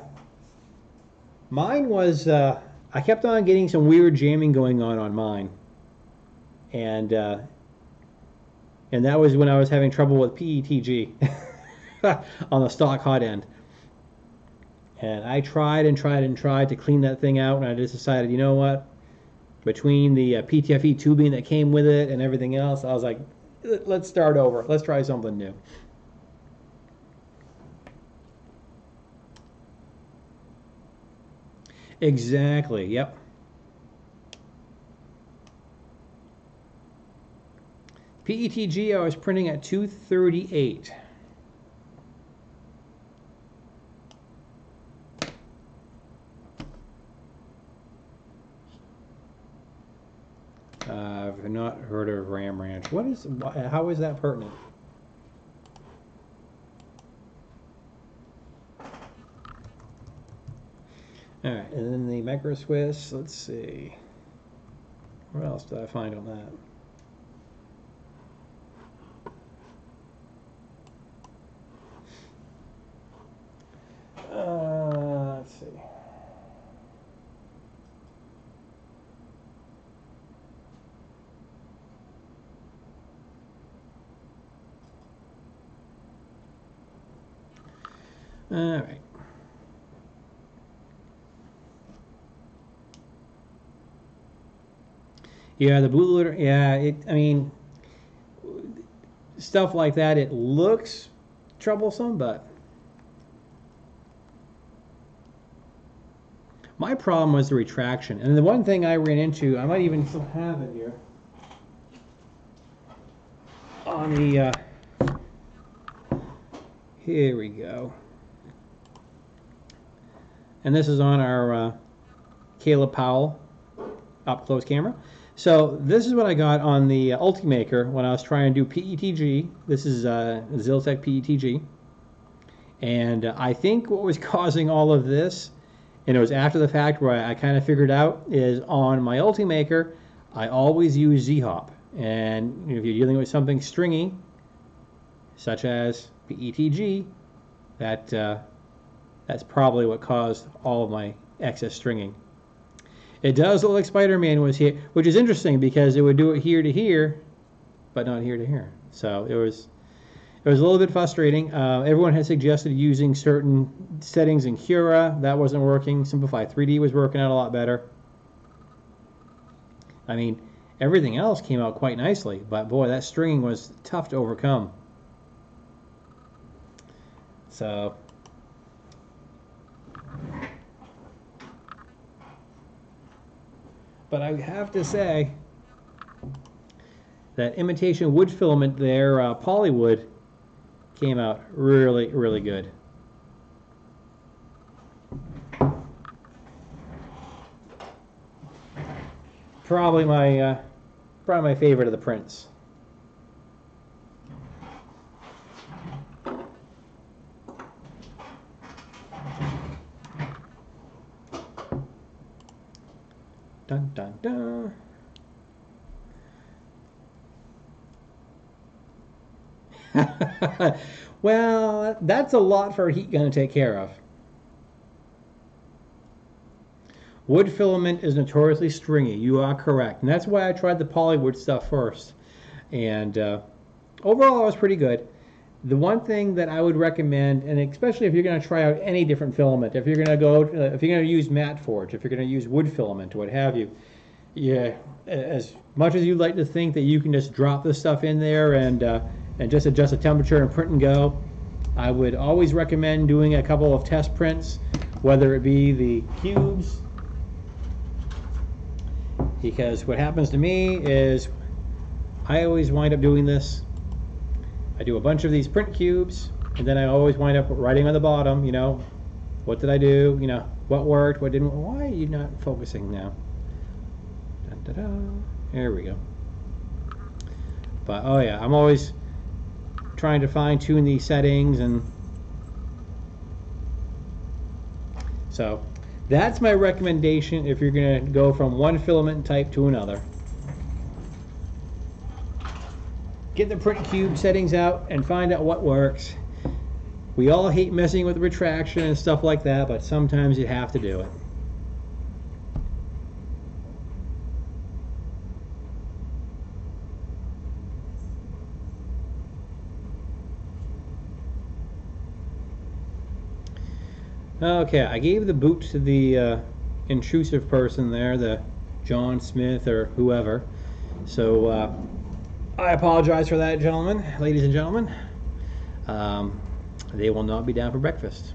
mine was, I kept on getting some weird jamming going on mine. And that was when I was having trouble with PETG. On the stock hot end, and I tried to clean that thing out, and I just decided, you know what, between the PTFE tubing that came with it and everything else, I was like, let's start over, let's try something new. Exactly, yep. PETG I was printing at 238. I've not heard of Ram Ranch. What is? How is that pertinent? All right, and then the Micro Swiss. Let's see. What else did I find on that? Let's see. All right. Yeah, the bootloader. Yeah, I mean, stuff like that. It looks troublesome, but my problem was the retraction. And the one thing I ran into, I might even still have it here on the. Here we go. And this is on our Caleb Powell up close camera. So this is what I got on the Ultimaker when I was trying to do PETG. This is ZYLTech PETG. And I think what was causing all of this, and it was after the fact where I kind of figured out, is on my Ultimaker, I always use Z-hop. And if you're dealing with something stringy, such as PETG, that That's probably what caused all of my excess stringing. It does look like Spider-Man was here, which is interesting because it would do it here to here, but not here to here. So it was a little bit frustrating. Everyone had suggested using certain settings in Cura. That wasn't working. Simplify 3D was working out a lot better. I mean, everything else came out quite nicely, but boy, that stringing was tough to overcome. So but I have to say that imitation wood filament there, Polywood, came out really, really good. Probably my favorite of the prints. Dun, dun, dun. Well, that's a lot for a heat gun to take care of. Wood filament is notoriously stringy. You are correct. And that's why I tried the Polywood stuff first. And overall, it was pretty good. The one thing that I would recommend, and especially if you're going to try out any different filament, if you're going to go, if you're going to use matte forge, if you're going to use wood filament, what have you, yeah, as much as you'd like to think that you can just drop this stuff in there and just adjust the temperature and print and go, I would always recommend doing a couple of test prints, whether it be the cubes, because what happens to me is I always wind up doing this. I do a bunch of these print cubes, and then I always wind up writing on the bottom, you know, what did I do, you know, what worked, what didn't. Why are you not focusing now? Dun, da, da. There we go. But oh yeah, I'm always trying to fine tune these settings, and so that's my recommendation if you're going to go from one filament type to another. Get the print cube settings out and find out what works. We all hate messing with retraction and stuff like that, but sometimes you have to do it. Okay, I gave the boot to the intrusive person there, the John Smith or whoever. So I apologize for that, gentlemen, ladies and gentlemen. They will not be down for breakfast.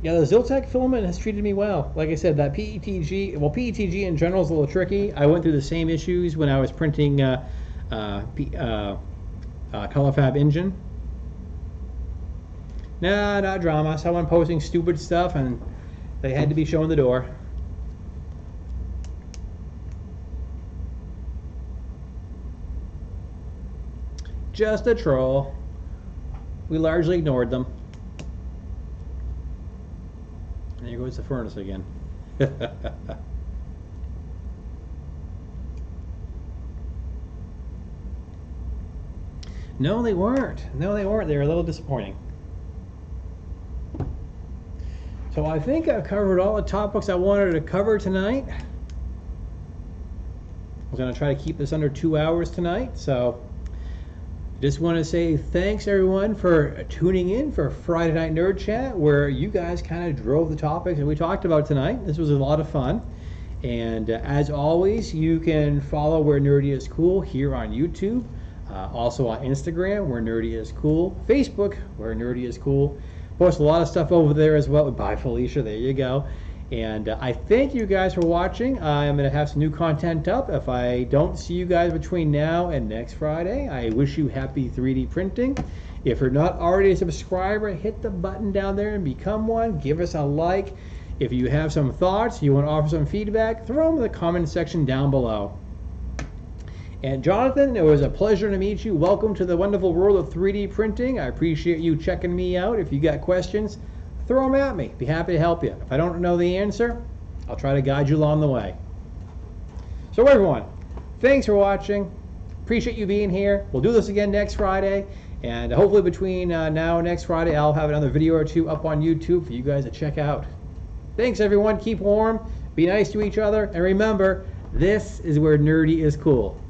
Yeah, the ZYLTech filament has treated me well. Like I said, that PETG, well, PETG in general is a little tricky. I went through the same issues when I was printing ColorFab engine. Nah, not drama. Someone posting stupid stuff and they had to be shown the door. Just a troll. We largely ignored them. There goes the furnace again. No, they weren't. No, they weren't. They were a little disappointing. So I think I've covered all the topics I wanted to cover tonight. I'm going to try to keep this under 2 hours tonight. So just want to say thanks everyone for tuning in for Friday Night Nerd Chat, where you guys kind of drove the topics that we talked about tonight. This was a lot of fun. And as always, you can follow Where Nerdy is Cool here on YouTube. Also on Instagram, Where Nerdy is Cool. Facebook, Where Nerdy is Cool. Post a lot of stuff over there as well. Bye, Felicia. There you go. And I thank you guys for watching. I'm going to have some new content up. If I don't see you guys between now and next Friday, I wish you happy 3D printing. If you're not already a subscriber, hit the button down there and become one. Give us a like. If you have some thoughts, you want to offer some feedback, throw them in the comment section down below. And Jonathan, it was a pleasure to meet you. Welcome to the wonderful world of 3D printing. I appreciate you checking me out. If you got questions, throw them at me. Be happy to help you. If I don't know the answer, I'll try to guide you along the way. So everyone, thanks for watching. appreciate you being here. We'll do this again next Friday. And hopefully between now and next Friday, I'll have another video or two up on YouTube for you guys to check out. Thanks, everyone. Keep warm. Be nice to each other. And remember, this is where nerdy is cool.